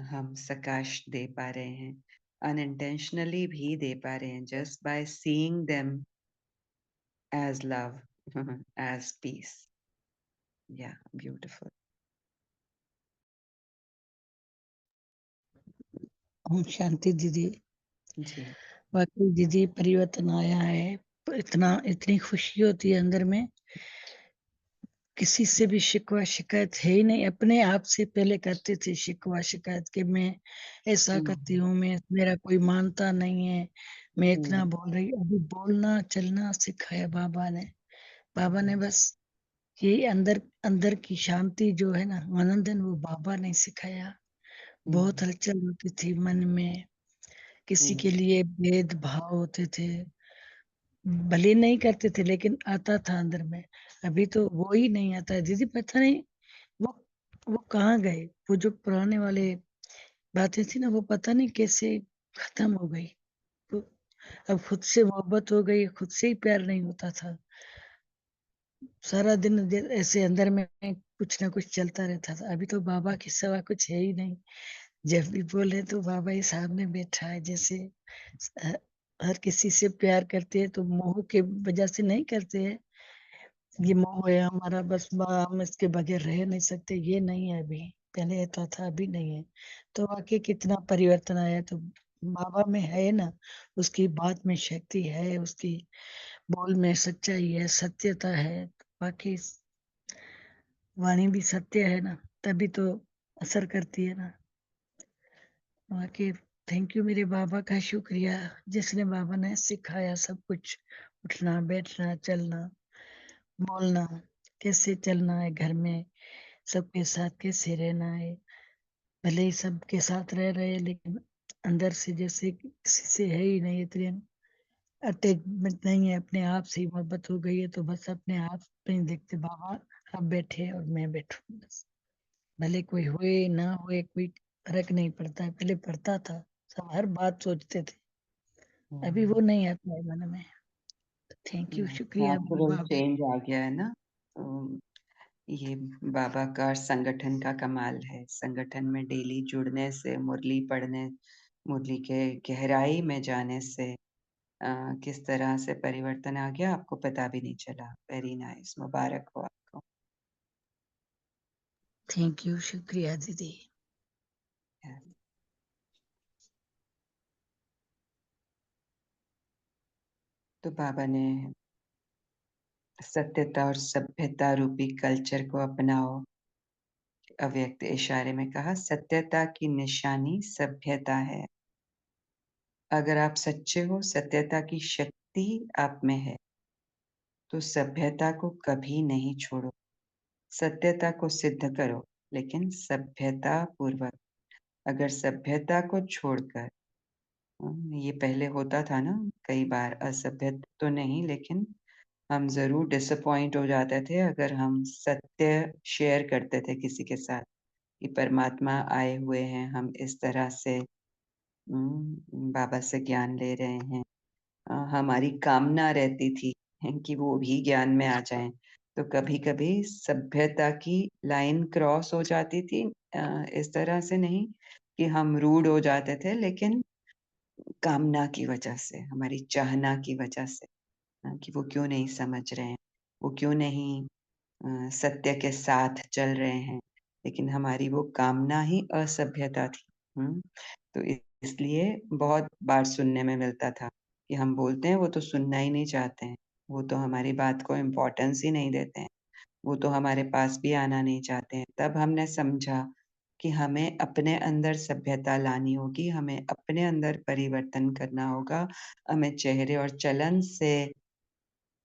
हम प्रकाश दे पा रहे हैं। अनइंटेंशनली भी दे पा रहे हैं just by seeing them as love as peace. या ब्यूटीफुल। ओम शांति दीदी। जी। वाक़ई दीदी परिवर्तन आया है। इतनी खुशी होती है अंदर में, किसी से भी शिकवा शिकायत है ही नहीं। अपने आप से पहले करते थे शिकवा शिकायत कि मैं ऐसा करती हुँ, हूँ, मेरा कोई मानता नहीं है, मैं इतना हुँ, बोल रही अभी बोलना चलना सिखाया बाबा ने। बाबा ने हुँ, बस यही अंदर अंदर की शांति जो है ना, आनंद है वो बाबा ने सिखाया। बहुत हुँ, हलचल होती थी मन में, किसी के हुँ, लिए भेदभाव होते थे। भले नहीं करते थे लेकिन आता था अंदर में। अभी तो वो ही नहीं आता है। दीदी पता नहीं वो वो कहाँ गए? वो जो पुराने वाले बातें थी ना वो पता नहीं कैसे खत्म हो गई। तो अब खुद से मोहब्बत हो गई, खुद से ही प्यार नहीं होता था। सारा दिन ऐसे अंदर में कुछ ना कुछ चलता रहता था। अभी तो बाबा के सिवा कुछ है ही नहीं। जब भी बोले तो बाबा ही सामने बैठा है जैसे ह हर किसी से प्यार करते हैं तो मोह के वजह से नहीं करते हैं। ये मोह है हमारा बस हम इसके बगैर रह नहीं सकते, ये नहीं है अभी। पहले तो था, अभी नहीं है। तो वाक़ई कितना परिवर्तन आया तो बाबा में है ना, उसकी बात में शक्ति है, उसकी बोल में सच्चाई है, सत्यता है। वाक़ई वाणी भी सत्य है ना, तभी तो असर करती है ना। वाक़ई थैंक यू मेरे बाबा का शुक्रिया, जिसने बाबा ने सिखाया सब कुछ, उठना, बैठना, चलना, बोलना, कैसे चलना है घर में, सबके साथ कैसे रहना है। भले ही सबके साथ रह रहे हैं लेकिन अंदर से जैसे किसी से है ही नहीं इतनी अटैचमेंट नहीं है, अपने आप से ही मोहब्बत हो गई है तो बस अपने आप पे ही देखते बाबा आप बैठे हैं और मैं बैठूँ बस। भले कोई होए ना होए कोई फ़र्क नहीं पड़ता है, पहले पड़ता था, सब हर बात सोचते थे, अभी हुँ। वो नहीं आता है मन में। थैंक यू, शुक्रिया नेचुरल बाबा। चेंज आ गया है ना, तो ये बाबा का संगठन का कमाल है। संगठन में डेली जुड़ने से, मुरली पढ़ने, मुरली के गहराई में जाने से किस तरह से परिवर्तन आ गया आपको पता भी नहीं चला। वेरी नाइस, मुबारक हो आपको। थैंक यू, शुक्रिया दीदी। तो बाबा ने सत्यता और सभ्यता रूपी कल्चर को अपनाओ, अव्यक्त इशारे में कहा। सत्यता की निशानी सभ्यता है। अगर आप सच्चे हो, सत्यता की शक्ति आप में है, तो सभ्यता को कभी नहीं छोड़ो। सत्यता को सिद्ध करो, लेकिन सभ्यता पूर्वक। अगर सभ्यता को छोड़कर, ये पहले होता था ना, कई बार असभ्य तो नहीं, लेकिन हम जरूर डिसअपॉइंट हो जाते थे अगर हम सत्य शेयर करते थे किसी के साथ कि परमात्मा आए हुए हैं, हम इस तरह से बाबा से ज्ञान ले रहे हैं। हमारी कामना रहती थी कि वो भी ज्ञान में आ जाएं। तो कभी-कभी सभ्यता की लाइन क्रॉस हो जाती थी, इस तरह से नहीं कि हम रूड हो जाते थे, लेकिन कामना की वजह से, हमारी चाहना की वजह से, कि वो क्यों नहीं समझ रहे हैं, वो क्यों नहीं सत्य के साथ चल रहे हैं, लेकिन हमारी वो कामना ही असभ्यता थी। तो इसलिए बहुत बार सुनने में मिलता था कि हम बोलते हैं, वो तो सुनना ही नहीं चाहते हैं, वो तो हमारी बात को इम्पोर्टेंस ही नहीं देते हैं, वो तो हमारे पास भी आना नहीं चाहते हैं। तब हमने समझा कि हमें अपने अंदर सभ्यता लानी होगी, हमें अपने अंदर परिवर्तन करना होगा, हमें चेहरे और चलन से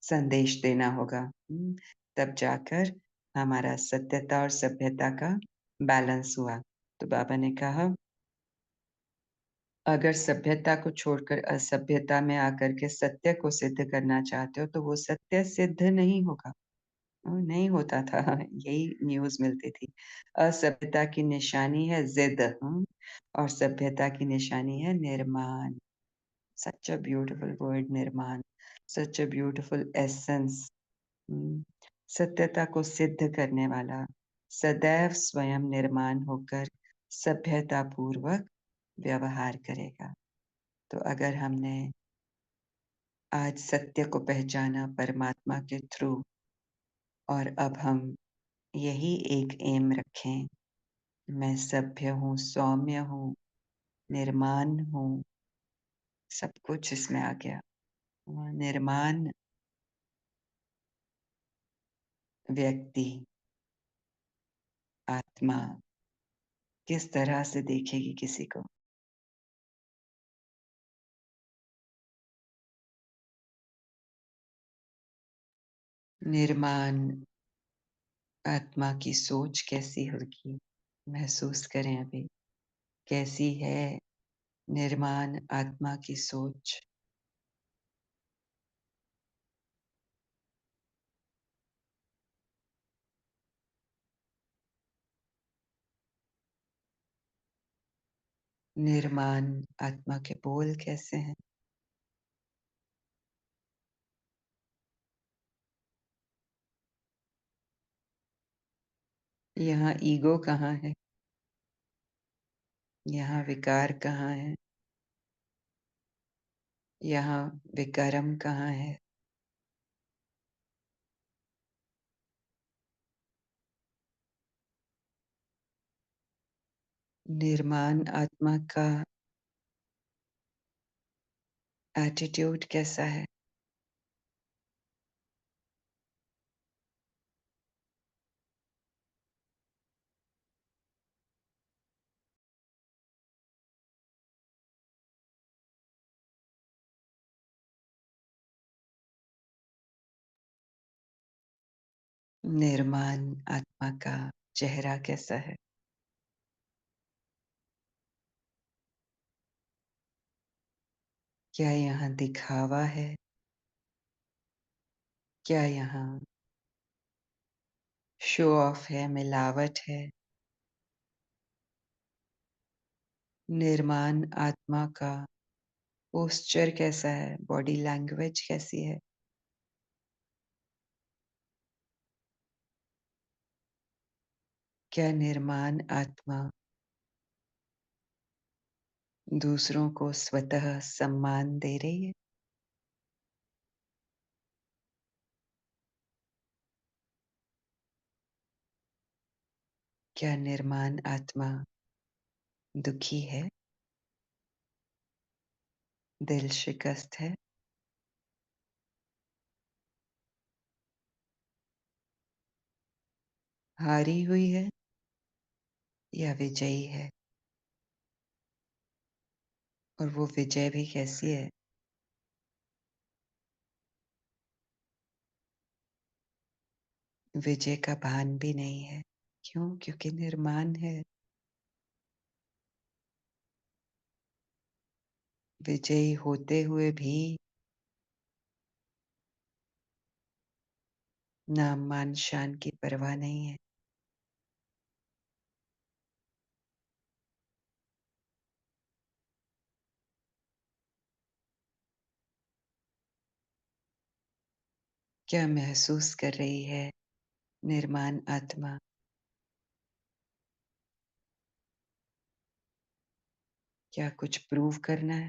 संदेश देना होगा। तब जाकर हमारा सत्यता और सभ्यता का बैलेंस हुआ। तो बाबा ने कहा, अगर सभ्यता को छोड़कर असभ्यता में आकर के सत्य को सिद्ध करना चाहते हो, तो वो सत्य सिद्ध नहीं होगा। नहीं होता था। यही न्यूज़ मिलती थी। असभ्यता की निशानी है ज़िद, और सभ्यता की निशानी है निर्माण। सच अ ब्यूटीफुल वर्ड, निर्माण। सच अ ब्यूटीफुल एसेंस। सत्यता को सिद्ध करने वाला सदैव स्वयं निर्माण होकर सभ्यता पूर्वक व्यवहार करेगा। तो अगर हमने आज सत्य को पहचाना परमात्मा के थ्रू, और अब हम यही एक एम रखें, मैं सभ्य हूँ, सौम्य हूँ, निर्माण हूँ, सब कुछ इसमें आ गया। निर्माण व्यक्ति, आत्मा किस तरह से देखेगी किसी को? निर्माण आत्मा की सोच कैसी होगी? महसूस करें अभी, कैसी है निर्माण आत्मा की सोच? निर्माण आत्मा के बोल कैसे हैं? यहाँ ईगो कहाँ है? यहाँ विकार कहाँ है? यहाँ विकर्म कहाँ है? निर्माण आत्मा का एटीट्यूड कैसा है? निर्माण आत्मा का चेहरा कैसा है? क्या यहाँ दिखावा है? क्या यहाँ शो ऑफ है, मिलावट है? निर्माण आत्मा का पोस्चर कैसा है? बॉडी लैंग्वेज कैसी है? क्या निर्माण आत्मा दूसरों को स्वतः सम्मान दे रही है? क्या निर्माण आत्मा दुखी है? दिल शिकस्त है? हारी हुई है या विजयी है, और वो विजय भी कैसी है? विजय का भान भी नहीं है। क्यों? क्योंकि निर्माण है। विजयी होते हुए भी नाम मान शान की परवाह नहीं है। क्या महसूस कर रही है निर्माण आत्मा? क्या कुछ प्रूव करना है?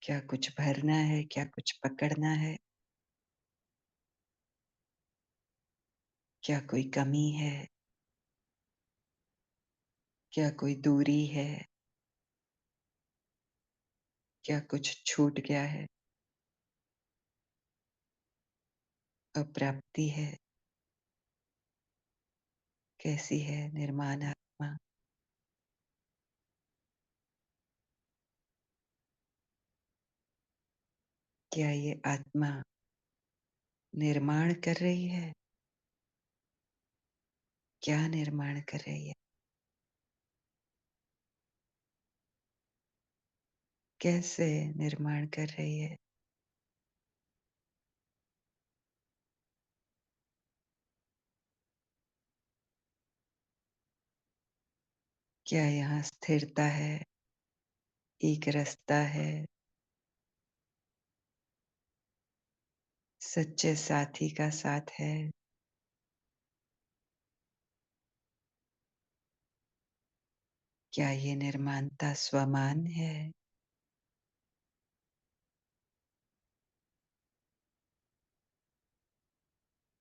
क्या कुछ भरना है? क्या कुछ पकड़ना है? क्या कोई कमी है? क्या कोई दूरी है? क्या कुछ छूट गया है? अप्राप्ति है? कैसी है निर्माण आत्मा? क्या ये आत्मा निर्माण कर रही है? क्या निर्माण कर रही है? कैसे निर्माण कर रही है? क्या यहाँ स्थिरता है? एक रास्ता है? सच्चे साथी का साथ है? क्या ये निर्माणता स्वमान है?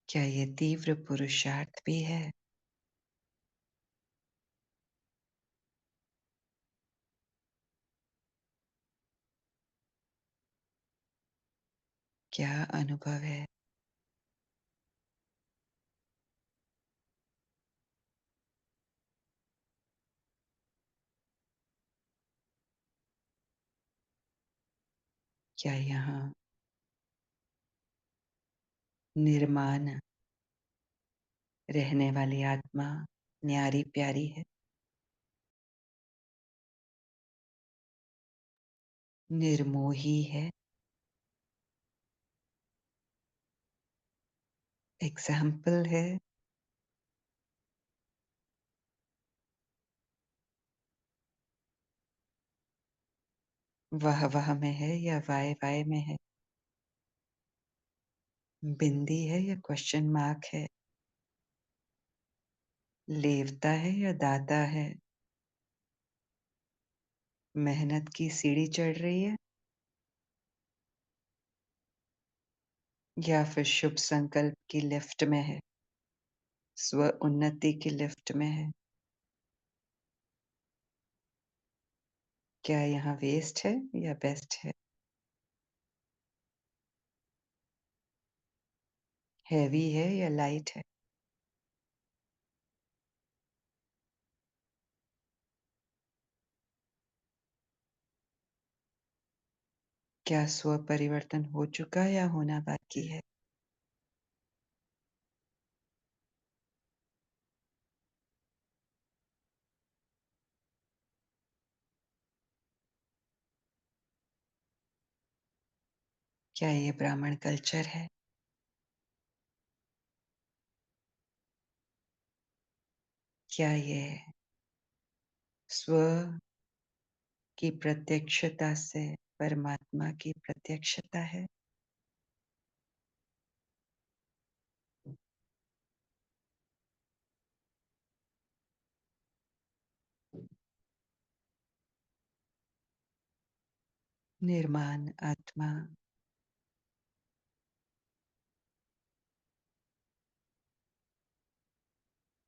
क्या ये तीव्र पुरुषार्थ भी है? क्या अनुभव है? क्या यहाँ निर्माण रहने वाली आत्मा न्यारी प्यारी है? निर्मोही है? एग्जाम्पल है? वाह में है या वाय में है? बिंदी है या क्वेश्चन मार्क है? लेवता है या दाता है? मेहनत की सीढ़ी चढ़ रही है या फिर शुभ संकल्प की लिफ्ट में है? स्व उन्नति की लिफ्ट में है? क्या यहाँ वेस्ट है या बेस्ट है? हैवी है या लाइट है? क्या स्व परिवर्तन हो चुका या होना बाकी है? क्या ये ब्राह्मण कल्चर है? क्या ये स्व की प्रत्यक्षता से परमात्मा की प्रत्यक्षता है? निर्माण आत्मा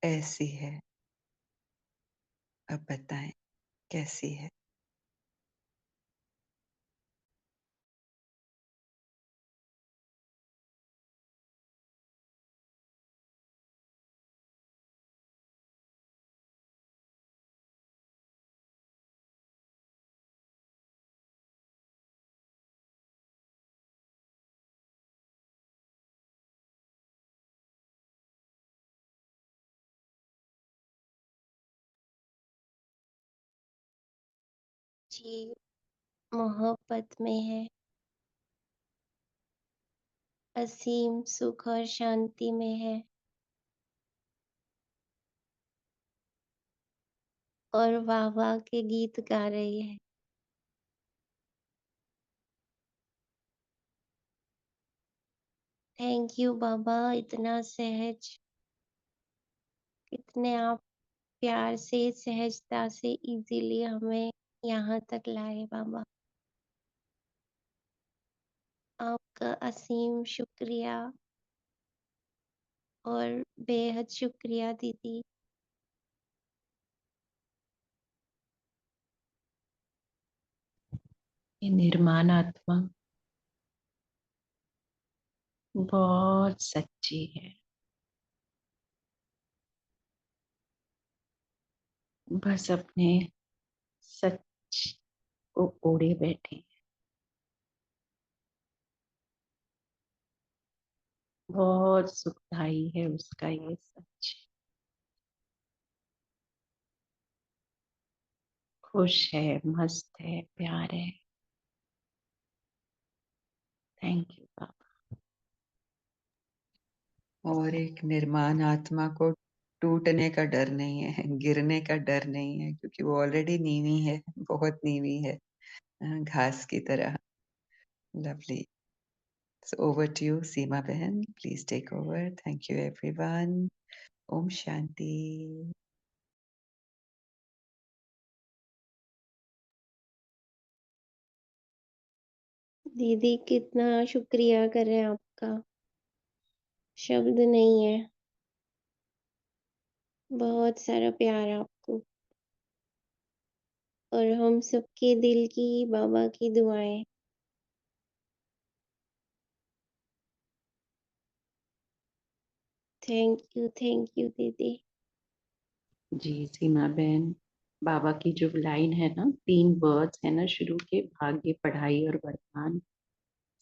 ऐसी है। अब बताएं कैसी है? जी, मोहब्बत में है, असीम सुख और शांति में है और वाह-वाह के गीत गा रही है। थैंक यू बाबा, इतना सहज, इतने आप प्यार से, सहजता से, इज़िली हमें यहाँ तक लाए बाबा। आपका असीम शुक्रिया और बेहद शुक्रिया दीदी। ये निर्माण आत्मा बहुत सच्ची है, बस अपने सच को ओढ़े बैठे। बहुत सुखदाई है उसका ये सच। खुश है, मस्त है, प्यार है। थैंक यू बाबा। और एक निर्माण आत्मा को टूटने का डर नहीं है, गिरने का डर नहीं है, क्योंकि वो ऑलरेडी नीवी है, बहुत नीवी है, घास की तरह। Lovely. So over to you, Seema Behan. Please take over. Thank you, everyone. Om Shanti. दीदी कितना शुक्रिया करें आपका, शब्द नहीं है। बहुत सारा प्यार आपको और हम सबके दिल की बाबा की दुआएं। थैंक यू दीदी। जी सीमा बहन, बाबा की जो लाइन है ना, 3 वर्ड्स है ना शुरू के, भाग्य, पढ़ाई और वरदान,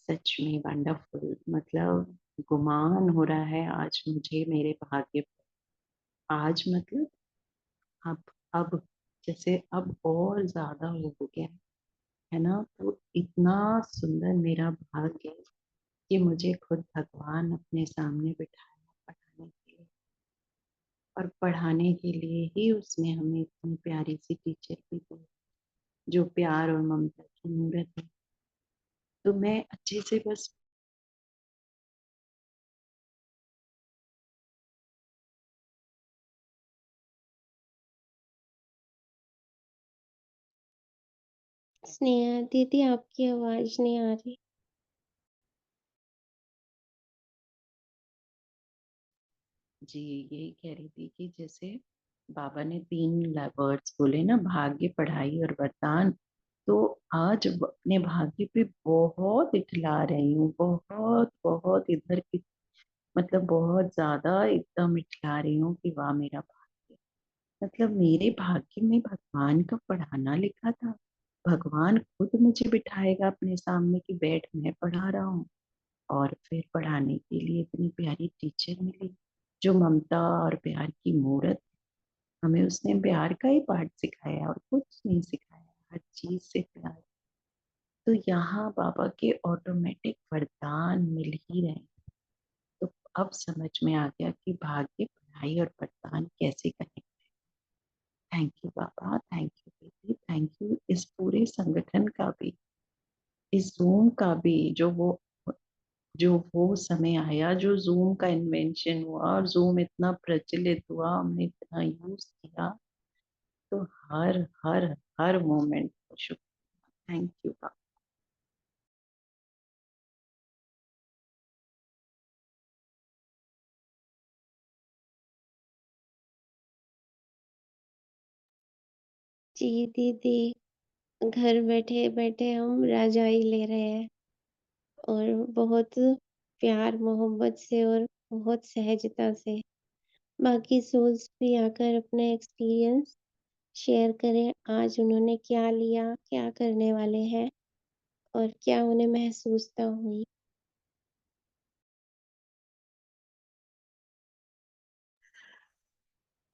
सच में वंडरफुल। मतलब गुमान हो रहा है आज मुझे मेरे भाग्य पर। आज मतलब अब जैसे अब और ज्यादा हो गया है ना, तो इतना सुंदर मेरा भाग्य है कि मुझे खुद भगवान अपने सामने बिठाया पढ़ाने के लिए। और पढ़ाने के लिए ही उसने हमें इतनी प्यारी सी टीचर भी दी, जो प्यार और ममता की मूर्त है। तो मैं अच्छे से बस स्नेहा दीदी आपकी आवाज नहीं आ रही। जी यही कह रही थी कि जैसे बाबा ने 3 वर्ड्स बोले ना, भाग्य, पढ़ाई और वरदान, तो आज अपने भाग्य पे बहुत इठला रही हूँ, बहुत बहुत इधर की, मतलब बहुत ज्यादा एकदम इठला रही हूँ कि वाह मेरा भाग्य। मतलब मेरे भाग्य में भगवान का पढ़ाना लिखा था। भगवान खुद मुझे बिठाएगा अपने सामने कि बैठ, मैं पढ़ा रहा हूँ। और फिर पढ़ाने के लिए इतनी प्यारी टीचर मिली, जो ममता और प्यार की मूर्त। हमें उसने प्यार का ही पाठ सिखाया और कुछ नहीं सिखाया, हर चीज से प्यार। तो यहाँ बाबा के ऑटोमेटिक वरदान मिल ही रहे हैं। तो अब समझ में आ गया कि भाग्य, पढ़ाई और वरदान कैसे कनेक्ट। थैंक यू बाबा, thank you baby, thank you इस पूरे संगठन का भी, इस जूम का भी, जो वो समय आया, जो जूम का इन्वेंशन हुआ और जूम इतना प्रचलित हुआ, हमने इतना यूज किया। तो हर हर हर मोमेंट पर शुक्रिया। थैंक यू बाबा। जी दीदी, घर बैठे बैठे हम रजाई ले रहे हैं और बहुत प्यार मोहब्बत से और बहुत सहजता से। बाकी सोल्स भी आकर अपने एक्सपीरियंस शेयर करें, आज उन्होंने क्या लिया, क्या करने वाले हैं और क्या उन्हें महसूसता हुई।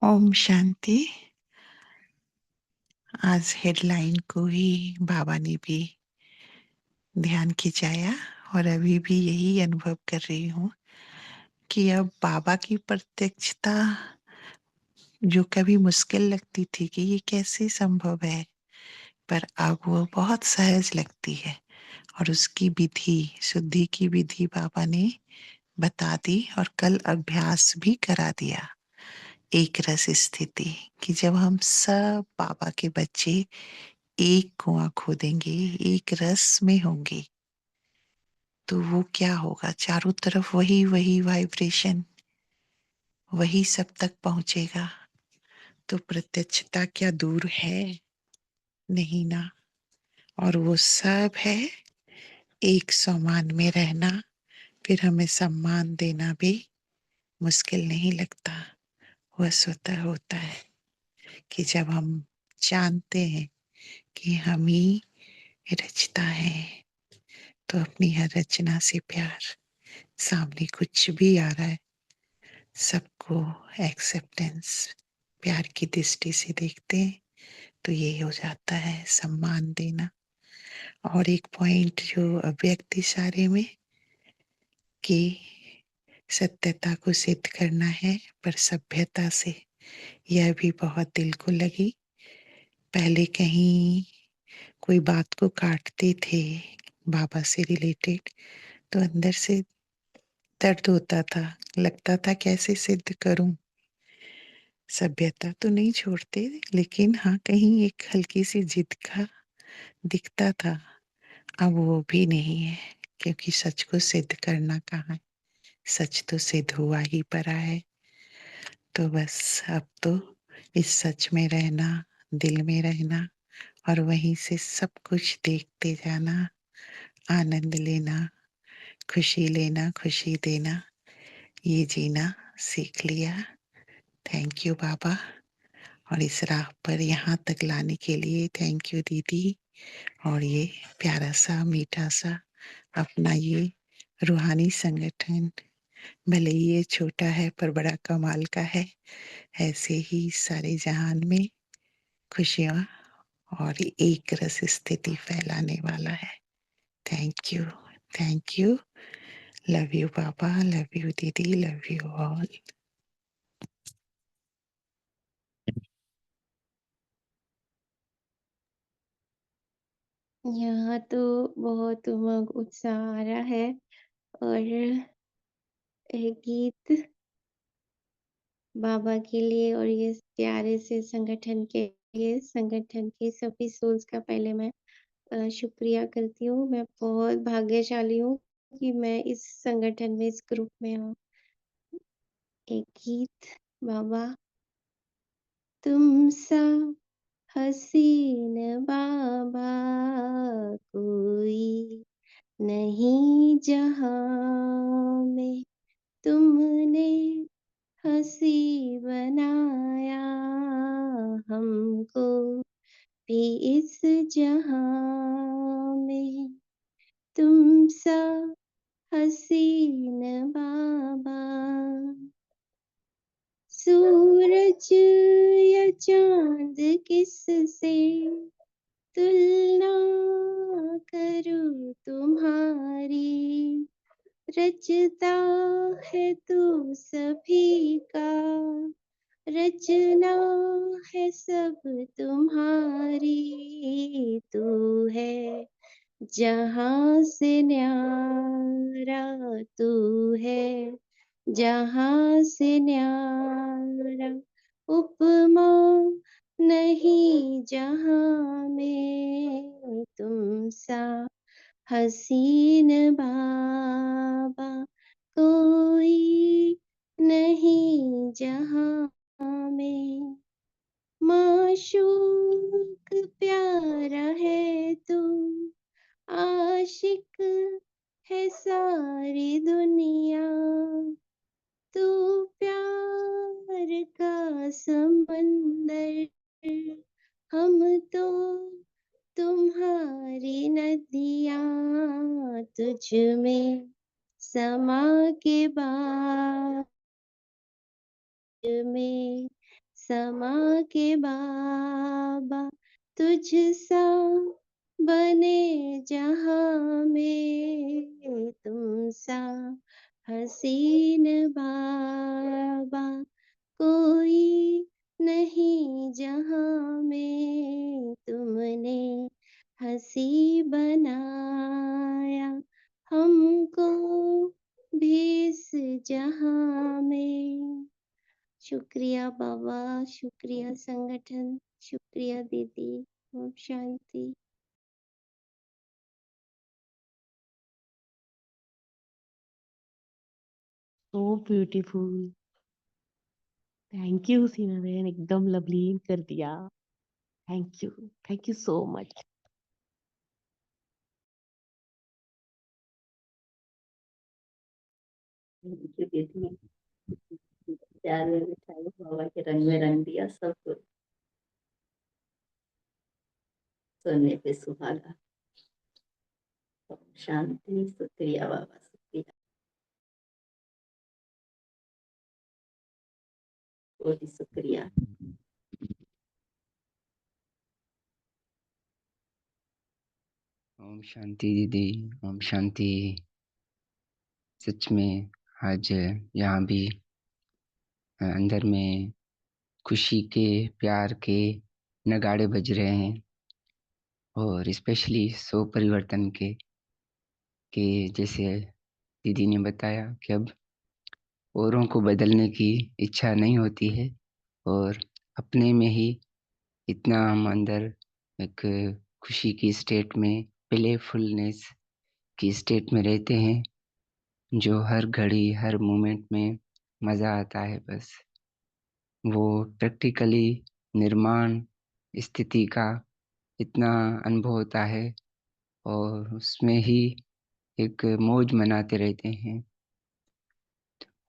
ओम शांति। आज हेडलाइन को ही बाबा ने भी ध्यान खिंचाया और अभी भी यही अनुभव कर रही हूँ कि अब बाबा की प्रत्यक्षता जो कभी मुश्किल लगती थी कि ये कैसे संभव है, पर अब वो बहुत सहज लगती है। और उसकी विधि, शुद्धि की विधि बाबा ने बता दी और कल अभ्यास भी करा दिया। एक रस स्थिति कि जब हम सब बाबा के बच्चे एक कुआं खोदेंगे, एक रस में होंगे, तो वो क्या होगा? चारों तरफ वही वही वाइब्रेशन, वही सब तक पहुंचेगा। तो प्रत्यक्षता क्या दूर है? नहीं ना। और वो सब है एक समान में रहना, फिर हमें सम्मान देना भी मुश्किल नहीं लगता। वह स्वतः होता है कि जब हम जानते हैं कि हम ही रचता है, तो अपनी हर रचना से प्यार, सामने कुछ भी आ रहा है सबको एक्सेप्टेंस, प्यार की दृष्टि से देखते हैं, तो ये हो जाता है सम्मान देना। और एक पॉइंट जो अव्यक्त इशारे में कि सत्यता को सिद्ध करना है पर सभ्यता से, यह भी बहुत दिल को लगी। पहले कहीं कोई बात को काटते थे बाबा से रिलेटेड, तो अंदर से दर्द होता था, लगता था कैसे सिद्ध करूं। सभ्यता तो नहीं छोड़ते, लेकिन हाँ कहीं एक हल्की सी जिद का दिखता था। अब वो भी नहीं है, क्योंकि सच को सिद्ध करना कहाँ है, सच तो सिद्ध हुआ ही पड़ा है। तो बस अब तो इस सच में रहना, दिल में रहना और वहीं से सब कुछ देखते जाना, आनंद लेना, खुशी लेना, खुशी देना, ये जीना सीख लिया। थैंक यू बाबा। और इस राह पर यहाँ तक लाने के लिए थैंक यू दीदी। और ये प्यारा सा मीठा सा अपना ये रूहानी संगठन, भले ही ये छोटा है पर बड़ा कमाल का है। ऐसे ही सारे जहान में खुशियाँ और एक रस स्थिति फैलाने वाला है। Thank you, thank you. Love you बाबा, लव यू दीदी, लव यू ऑल। यहाँ तो बहुत उमंग उत्साह आ रहा है और एक गीत बाबा के लिए और ये प्यारे से संगठन के लिए, संगठन के सभी सोल्स का पहले मैं शुक्रिया करती हूँ। मैं बहुत भाग्यशाली हूँ कि मैं इस संगठन में, इस ग्रुप में हूँ। एक गीत बाबा, तुम सा हसीन बाबा कोई नहीं जहाँ में, तुमने हंसी बनाया हमको भी इस जहाँ में, तुम सा हसीन बाबा। सूरज या चांद किससे तुलना करूं तुम्हारी, रचता है तू सभी का, रचना है सब तुम्हारी, तू है जहाँ से न्यारा, तू है जहाँ से न्यारा, उपमा नहीं जहाँ में तुम सा हसीन बाबा कोई नहीं जहाँ में, माशूक प्यारा है तू, आशिक है सारी दुनिया, तू प्यार का समंदर, हम तो तुम्हारी नदियाँ, तुझ में समा के बाद में समा के बाबा, तुझसा बने जहाँ में, तुम सा हसीन बाबा कोई नहीं जहाँ में, तुमने हंसी बनाया हमको भी इस जहाँ में। शुक्रिया बाबा, शुक्रिया संगठन, शुक्रिया दीदी। ओम शांति। So beautiful. Thank you Seema बहन, एकदम लवलीन कर दिया। Thank you so much. उनकी दीदी प्यार में मिठाई बाबा के रंग में रंग दिया सबको, सोने पे सुहागा। ओम शांति। शुक्रिया बाबा, शुक्रिया, कोटि शुक्रिया। ओम शांति दीदी, ओम शांति। सच में आज यहाँ भी अंदर में खुशी के, प्यार के नगाड़े बज रहे हैं, और स्पेशली सो परिवर्तन के जैसे दीदी ने बताया कि अब औरों को बदलने की इच्छा नहीं होती है, और अपने में ही इतना हम अंदर एक खुशी की स्टेट में, प्लेफुलनेस की स्टेट में रहते हैं, जो हर घड़ी हर मोमेंट में मज़ा आता है। बस वो प्रैक्टिकली निर्माण स्थिति का इतना अनुभव होता है, और उसमें ही एक मौज मनाते रहते हैं,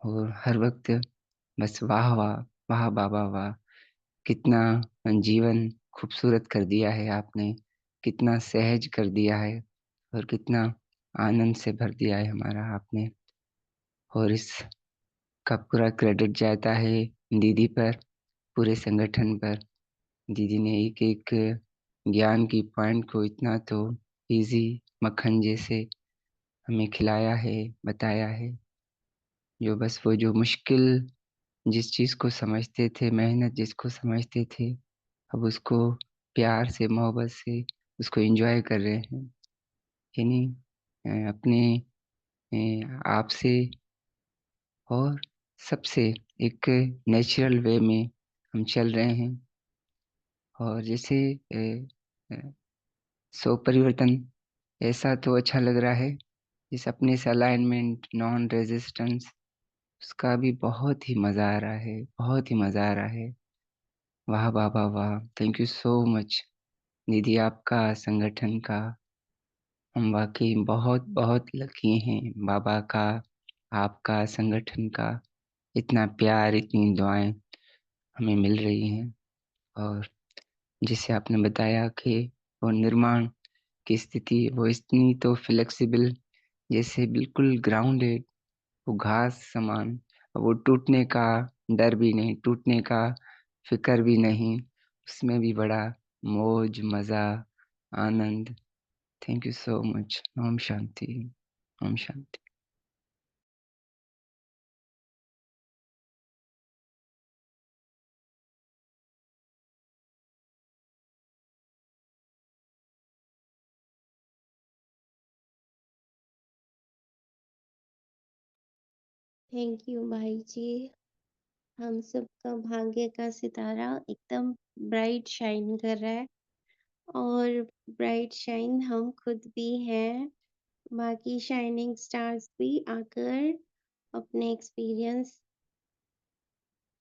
और हर वक्त बस वाह वाह, वाह बाबा वाह, कितना जीवन खूबसूरत कर दिया है आपने, कितना सहज कर दिया है, और कितना आनंद से भर दिया है हमारा आपने। और इसका पूरा क्रेडिट जाता है दीदी पर, पूरे संगठन पर। दीदी ने एक एक ज्ञान की पॉइंट को इतना तो इजी मक्खन जैसे हमें खिलाया है, बताया है, जो बस वो जो मुश्किल जिस चीज़ को समझते थे, मेहनत जिसको समझते थे, अब उसको प्यार से, मोहब्बत से उसको एंजॉय कर रहे हैं। यानी अपने आप से और सबसे एक नेचुरल वे में हम चल रहे हैं। और जैसे अ, सो परिवर्तन ऐसा तो अच्छा लग रहा है, इस अपने से अलाइनमेंट, नॉन रेजिस्टेंस, उसका भी बहुत ही मज़ा आ रहा है, बहुत ही मज़ा आ रहा है। वाह बाबा वाह, थैंक यू सो मच दीदी, आपका, संगठन का। हम वाकई बहुत बहुत लकी हैं बाबा का, आपका, संगठन का। इतना प्यार, इतनी दुआएं हमें मिल रही हैं। और जिसे आपने बताया कि वो निर्माण की स्थिति, वो इतनी तो फ्लेक्सिबल, जैसे बिल्कुल ग्राउंडेड, वो घास समान, वो टूटने का डर भी नहीं, टूटने का फिक्र भी नहीं, उसमें भी बड़ा मौज, मज़ा, आनंद। Thank you so much. ओम शांति, ओम शांति। थैंक यू भाई जी। हम सबका भाग्य का सितारा एकदम ब्राइट शाइन कर रहा है, और ब्राइट शाइन हम खुद भी हैं। बाकी शाइनिंग स्टार्स भी आकर अपने एक्सपीरियंस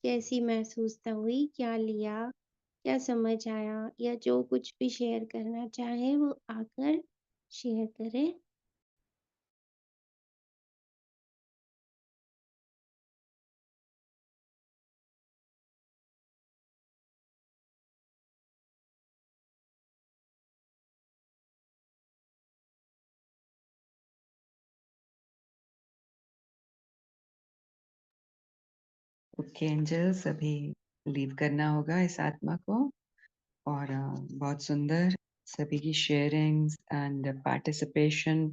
कैसी महसूसता हुई, क्या लिया, क्या समझ आया, या जो कुछ भी शेयर करना चाहे वो आकर शेयर करें। ओके एंजल्स, अभी लीव करना होगा इस आत्मा को। और बहुत सुंदर सभी की शेयरिंग्स एंड पार्टिसिपेशन।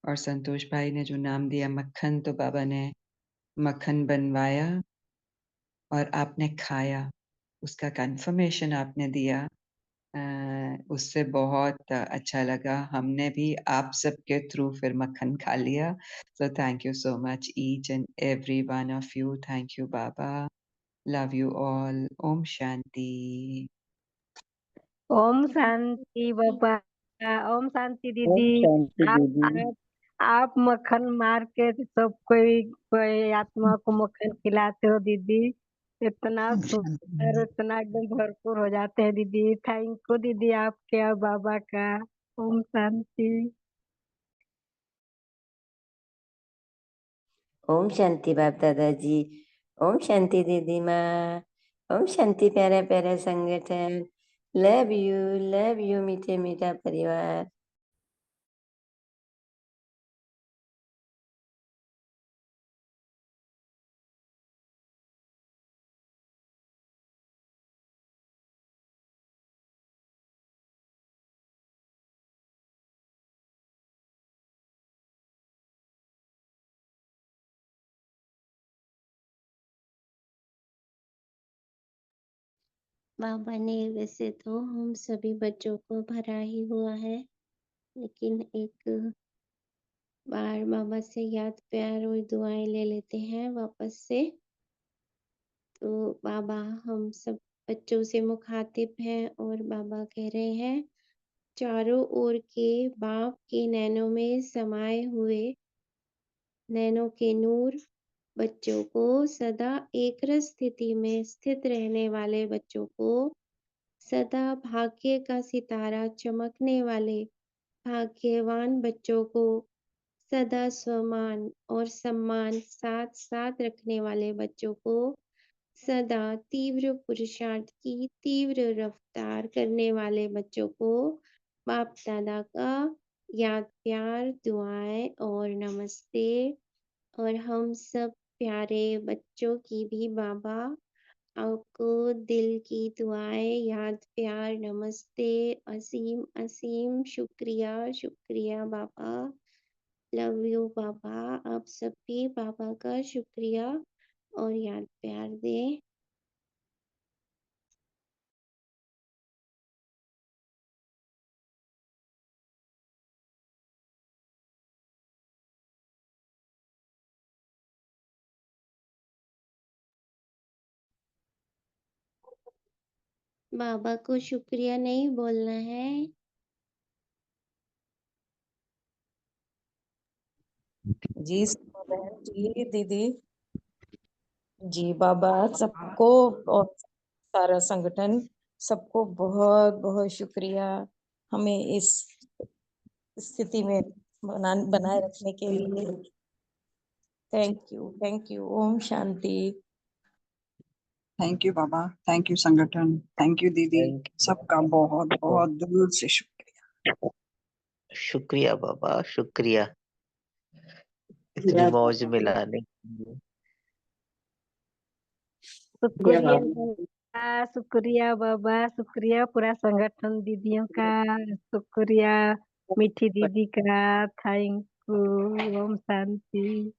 और संतोष भाई ने जो नाम दिया मक्खन, तो बाबा ने मक्खन बनवाया और आपने खाया, उसका कंफर्मेशन आपने दिया। उससे बहुत अच्छा लगा। हमने भी आप सबके थ्रू फिर मक्खन खा लिया। So thank you so much each and every one of you. Thank you बाबा। Love you all. ओम शांति। ओम शांति बाबा। ओम शांति ओम दीदी। शांति आप दीदी। आप मक्खन मार के सब कोई आत्मा को मक्खन खिलाते हो दीदी। इतना ओम सुंदर, शांति। इतना एकदम भरपूर हो जाते हैं दीदी। थैंक यू दीदी आपके और बाबा का। ओम शांति। ओम शांति बाप दादाजी। ओम शांति दीदी माँ। ओम शांति प्यारा प्यारा संगठन। लव यू मीठे मीठा परिवार। बाबा ने वैसे तो हम सभी बच्चों को भरा ही हुआ है, लेकिन एक बार बाबा से याद प्यार और दुआएं ले लेते हैं वापस से। तो बाबा हम सब बच्चों से मुखातिब हैं और बाबा कह रहे हैं, चारों ओर के बाप के नैनों में समाये हुए नैनों के नूर बच्चों को, सदा एक रस स्थिति में स्थित रहने वाले बच्चों को, सदा भाग्य का सितारा चमकने वाले भाग्यवान बच्चों को, सदा स्वमान और सम्मान साथ साथ रखने वाले बच्चों को, सदा तीव्र पुरुषार्थ की तीव्र रफ्तार करने वाले बच्चों को बाप दादा का याद प्यार दुआएं और नमस्ते। और हम सब प्यारे बच्चों की भी बाबा आपको दिल की दुआएं याद प्यार नमस्ते, असीम असीम शुक्रिया शुक्रिया बाबा। लव यू बाबा। आप सब भी बाबा का शुक्रिया और याद प्यार दें। बाबा को शुक्रिया नहीं बोलना है। जी सीमा बहन जी, दीदी जी, बाबा सबको और सारा संगठन सबको बहुत बहुत शुक्रिया हमें इस स्थिति में बनाए रखने के लिए। Thank you. ओम शांति। थैंक यू बाबा, थैंक यू संगठन, थैंक यू दीदी, थैंक सबका बहुत बहुत दिल से शुक्रिया। शुक्रिया बाबा, शुक्रिया इतनी या मौज बाबा। मिलाने के लिए। या शुक्रिया बाबा। बाबा, शुक्रिया बाबा, शुक्रिया पूरा संगठन दीदियों का, शुक्रिया मीठी दीदी का। Thank you. ओम शांति।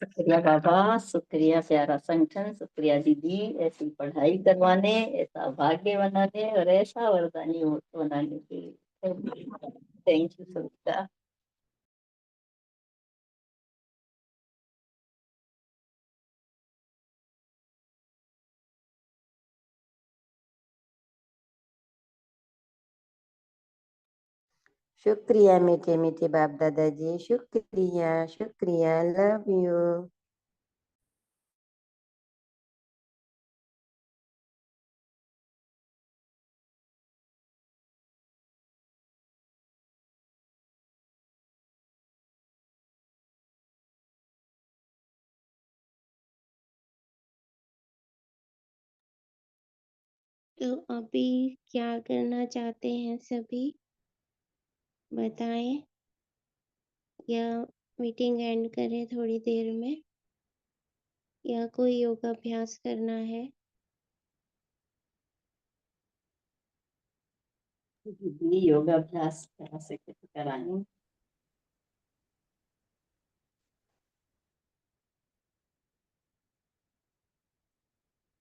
शुक्रिया बाबा, शुक्रिया प्यारा संगठन, शुक्रिया दीदी ऐसी पढ़ाई करवाने, ऐसा भाग्य बनाने और ऐसा वरदानी बनाने के लिए। Thank you Savita. शुक्रिया मीठे मीठे बाप दादाजी। शुक्रिया शुक्रिया। Love you. तो अभी क्या करना चाहते हैं सभी बताएं, या मीटिंग एंड करें थोड़ी देर में, या कोई योगाभ्यास करना है? दीदी योगाभ्यास करा सके तो कराएं।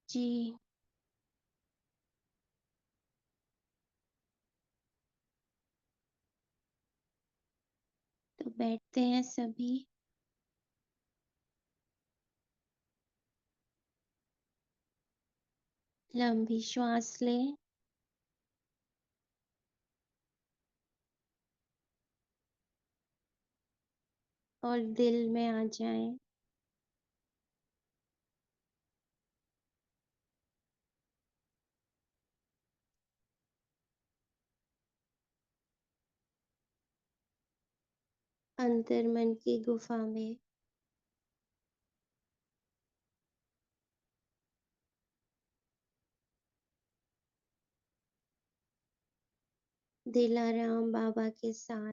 जी। तो बैठते हैं सभी। लंबी श्वास लें। और दिल में आ जाएं। अंतर मन की गुफा में। दिलाराम बाबा के साथ।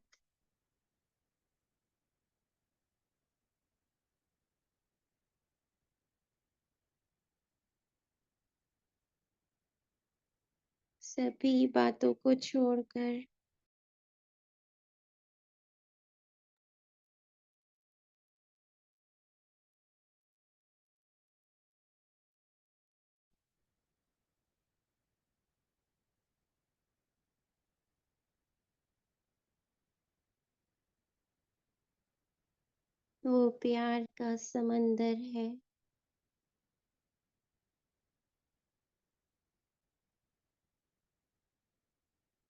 सभी बातों को छोड़कर वो प्यार का समंदर है।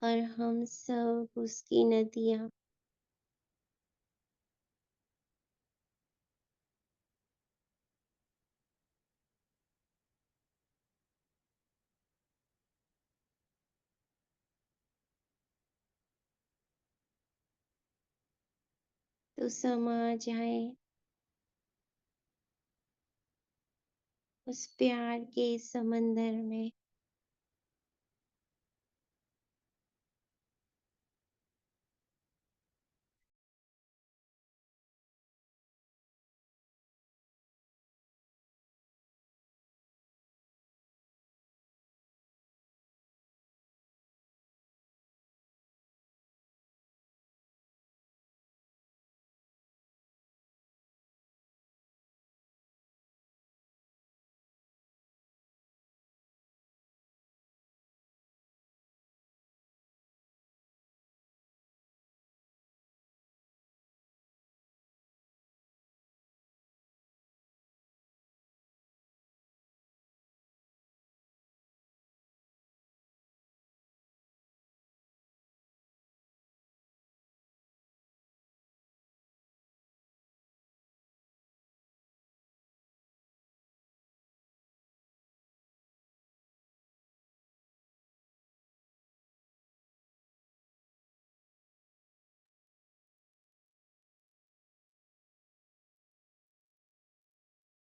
और हम सब उसकी नदियाँ। तो समा जाए उस प्यार के समंदर में।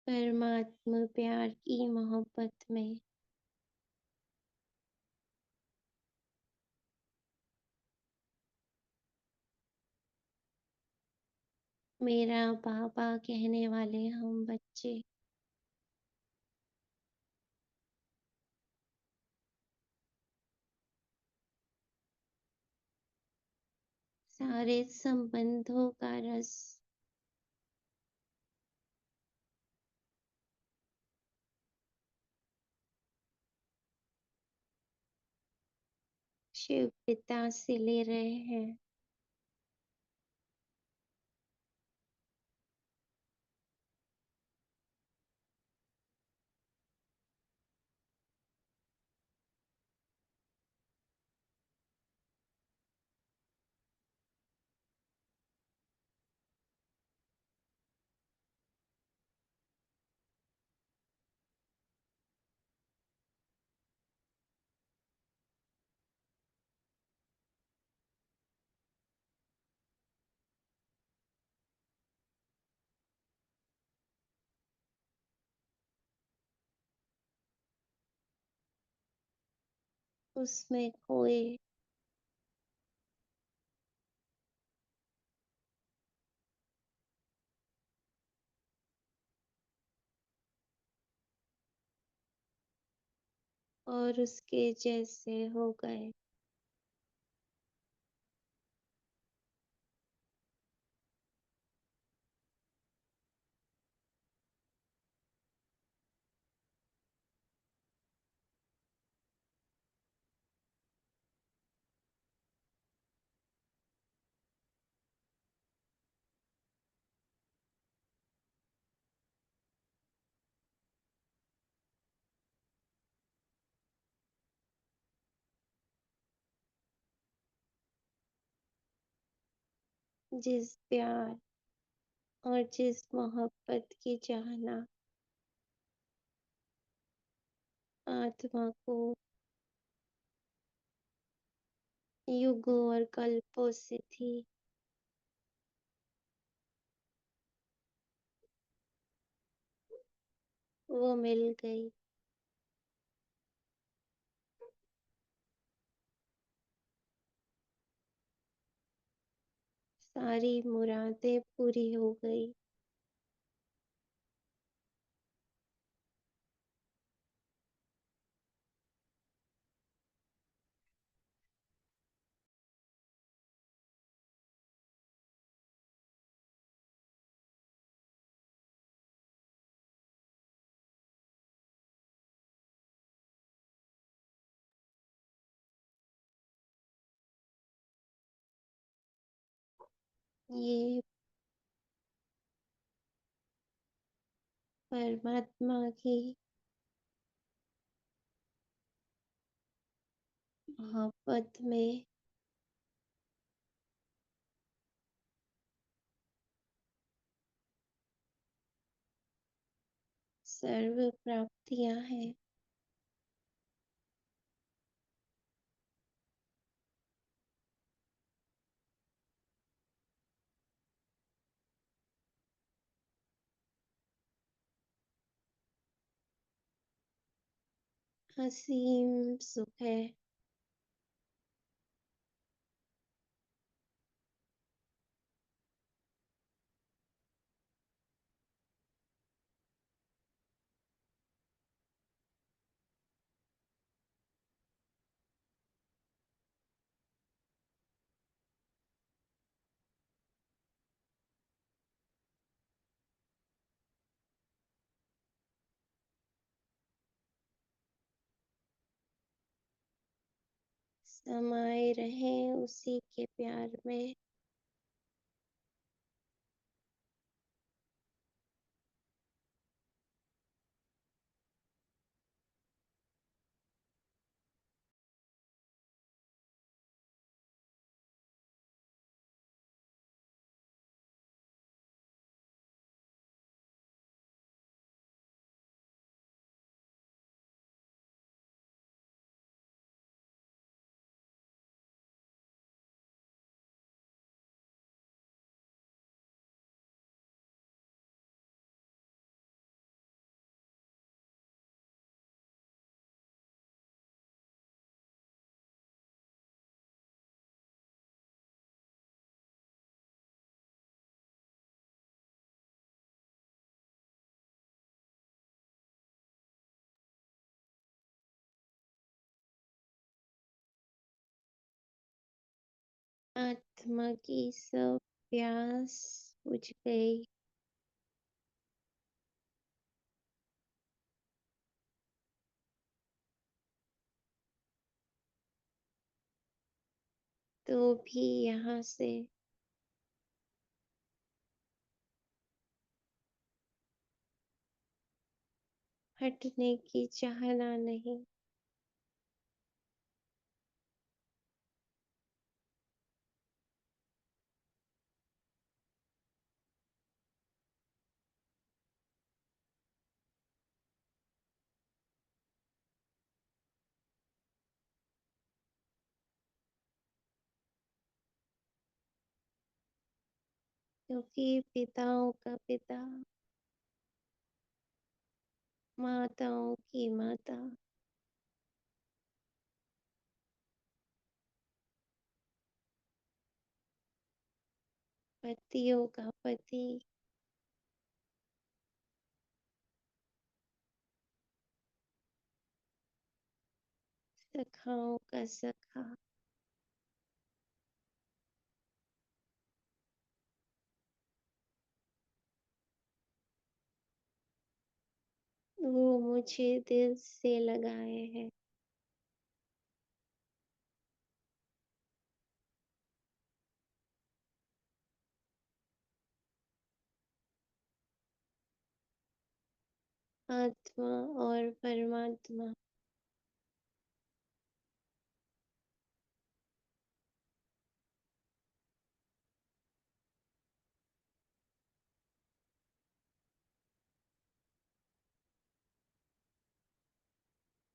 परमात्मा प्यार की मोहब्बत में। मेरा बाबा कहने वाले हम बच्चे। सारे संबंधों का रस। शिव पिता से ले रहे हैं। उसमें खोए। और उसके जैसे हो गए। जिस प्यार और जिस मोहब्बत की चाहना आत्मा को युगों और कल्पों से थी, वो मिल गई। सारी मुरादें पूरी हो गई। ये परमात्मा की मोहब्बत में सर्व प्राप्तियां हैं। असीम सुख है। समाये रहें उसी के प्यार में। आत्मा की सब प्यास बुझ गई। तो भी यहाँ से हटने की चाहना नहीं। क्योंकि पिताओं का पिता, माताओं की माता, पतियों का पति, सखाओं का सखा, वो मुझे दिल से लगाए हैं। आत्मा और परमात्मा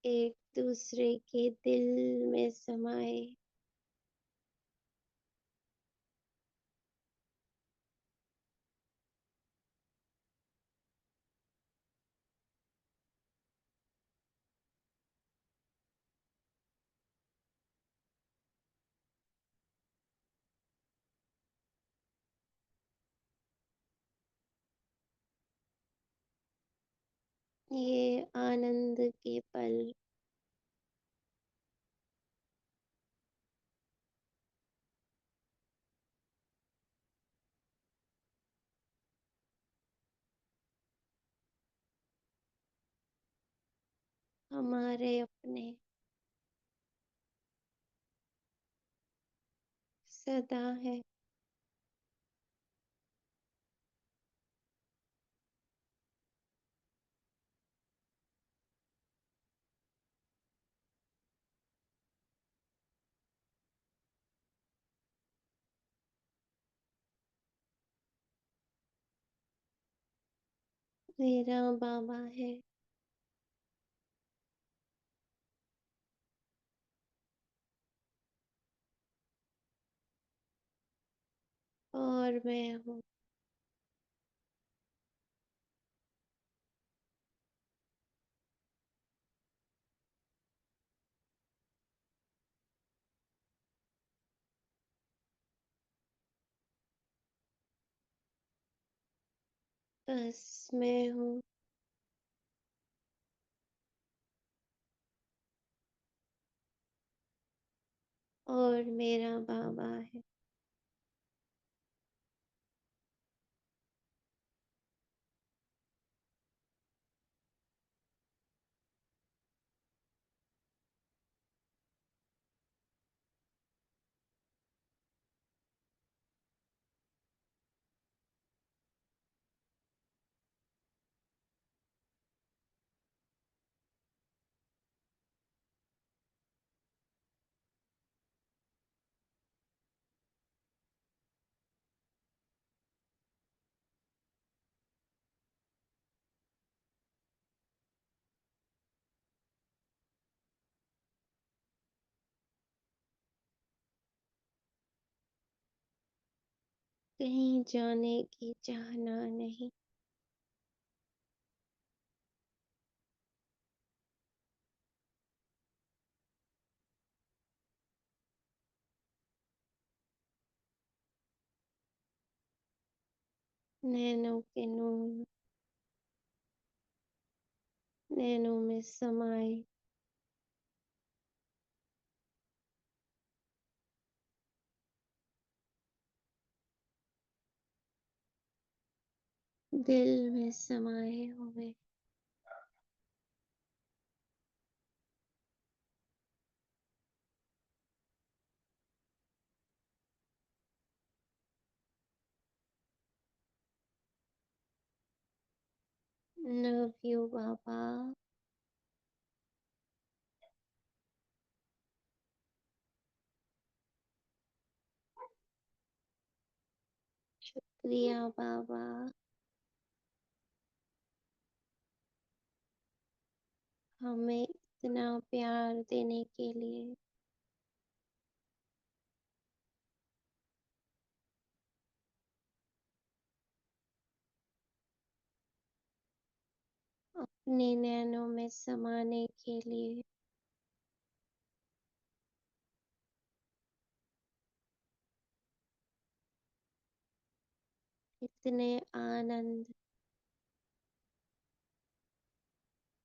एक दूसरे के दिल में समाए। ये आनंद के पल हमारे अपने सदा है। मेरा बाबा है। और मैं हूँ। बस मैं हूँ। और मेरा बाबा है। कहीं जाने की चाहना नहीं। नैनों के नूर नैनों में समाए। दिल में समाए हुए। लव यू बाबा। शुक्रिया बाबा। हमें इतना प्यार देने के लिए। अपने नैनों में समाने के लिए। इतने आनंद,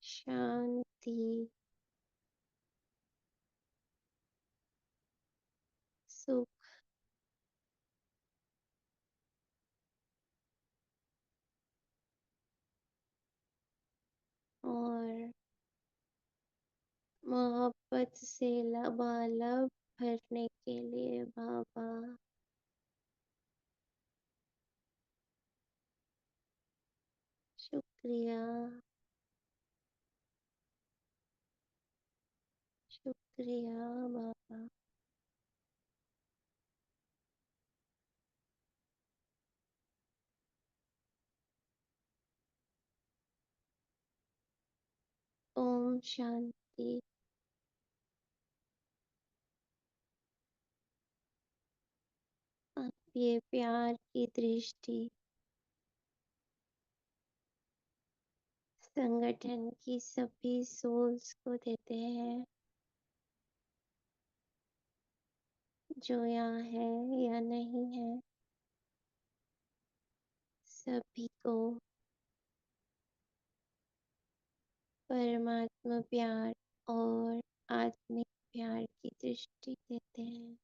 शांति, सुख और मोहब्बत से लबालब भरने के लिए बाबा। शुक्रिया। शुक्रिया बाबा। ओम शांति। दृष्टि, आप ये प्यार की दृष्टि संगठन की सभी सोल्स को देते हैं, जो यहाँ है या नहीं है, सभी को परमात्मा प्यार और आत्मिक प्यार की दृष्टि देते हैं।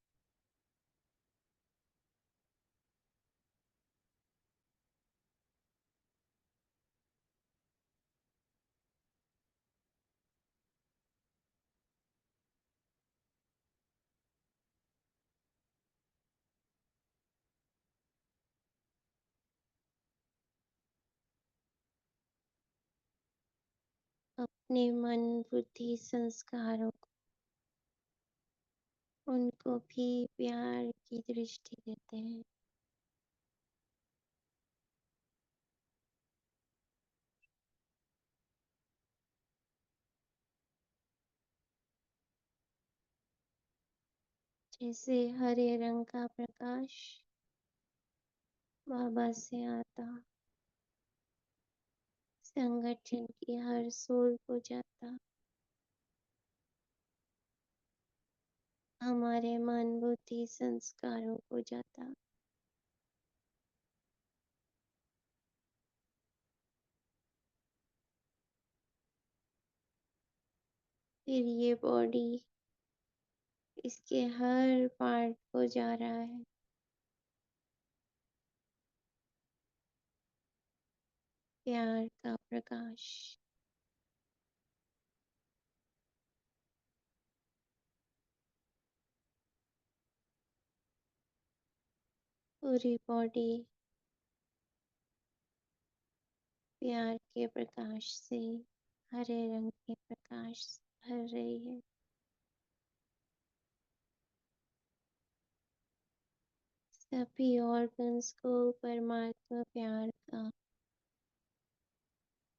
अपने मन बुद्धि संस्कारों को, उनको भी प्यार की दृष्टि देते हैं। जैसे हरे रंग का प्रकाश बाबा से आता, संगठन की हर सोल को जाता, हमारे मन बुद्धि संस्कारों को जाता, फिर ये बॉडी इसके हर पार्ट को जा रहा है। प्यार का प्रकाश पूरी बॉडी प्यार के प्रकाश से, हरे रंग के प्रकाश से भर रही है। सभी ऑर्गन्स को परमात्मा प्यार का,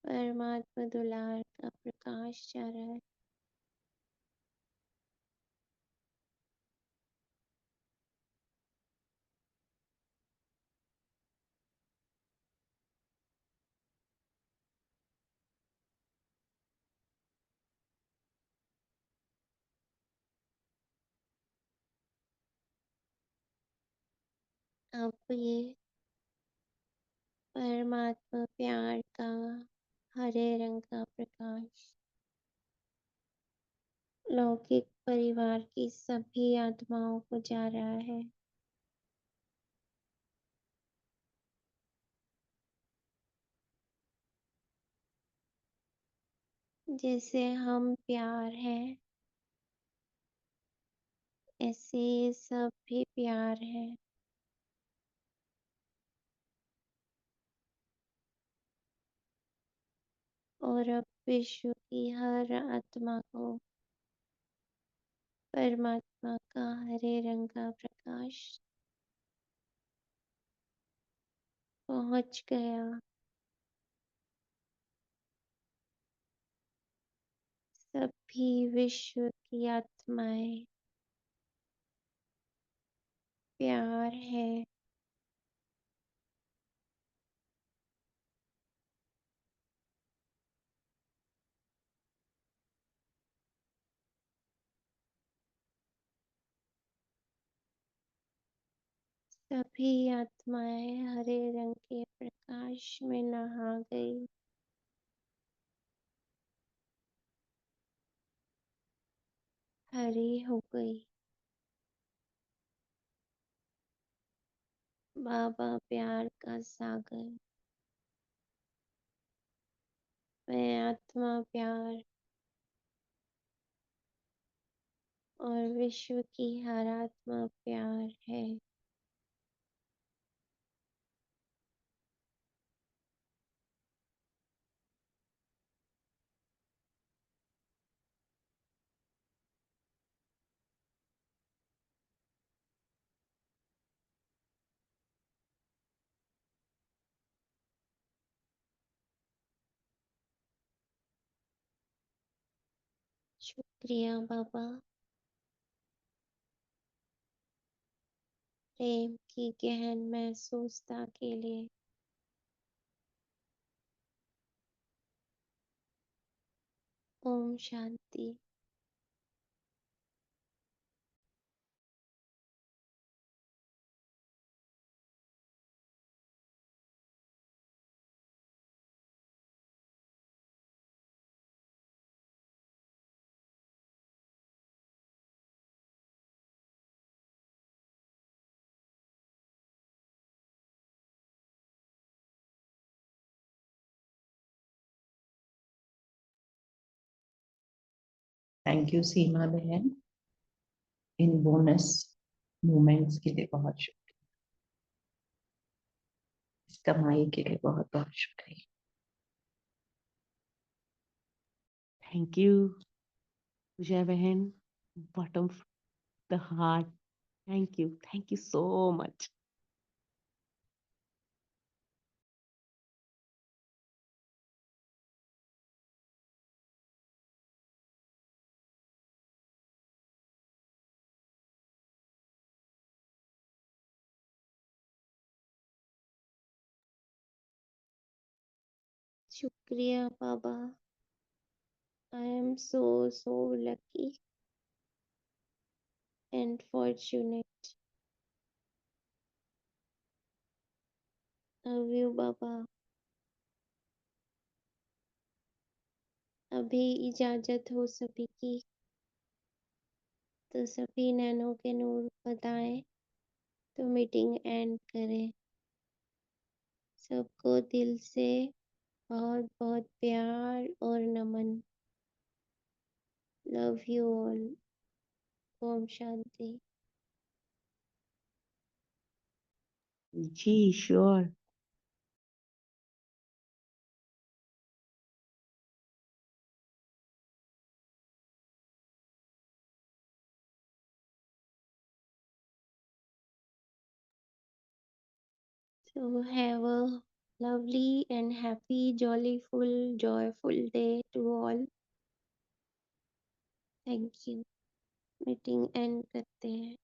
परमात्मा दुलार का प्रकाश जा रहा है। अब ये परमात्मा प्यार का हरे रंग का प्रकाश लौकिक परिवार की सभी आत्माओं को जा रहा है। जैसे हम प्यार हैं, ऐसे ये सब भी प्यार है। और अब विश्व की हर आत्मा को परमात्मा का हरे रंग का प्रकाश पहुंच गया। सभी विश्व की आत्माएं प्यार है। सभी आत्माएं हरे रंग के प्रकाश में नहा गई। हरी हो गई। बाबा प्यार का सागर, मैं आत्मा प्यार और विश्व की हर आत्मा प्यार है। शुक्रिया बाबा। प्रेम की गहन महसूसता के लिए। ओम शांति। थैंक यू सीमा बहन, इन बोनस मोमेंट्स के लिए बहुत शुक्रिया, इस कमाई के लिए बहुत बहुत शुक्रिया। थैंक यू विजय बहन, bottom the heart. Thank you so much. शुक्रिया बाबा। I am so lucky and fortunate. Love you बाबा। अभी इजाजत हो सभी की, तो सभी नैनो के नूर बताएं तो मीटिंग एंड करें। सबको दिल से बहुत बहुत प्यार और नमन। Love you all. ओम शांति। जी sure. So have a lovely and happy, jollyful, joyful day to all. Thank you. Meeting and करते हैं।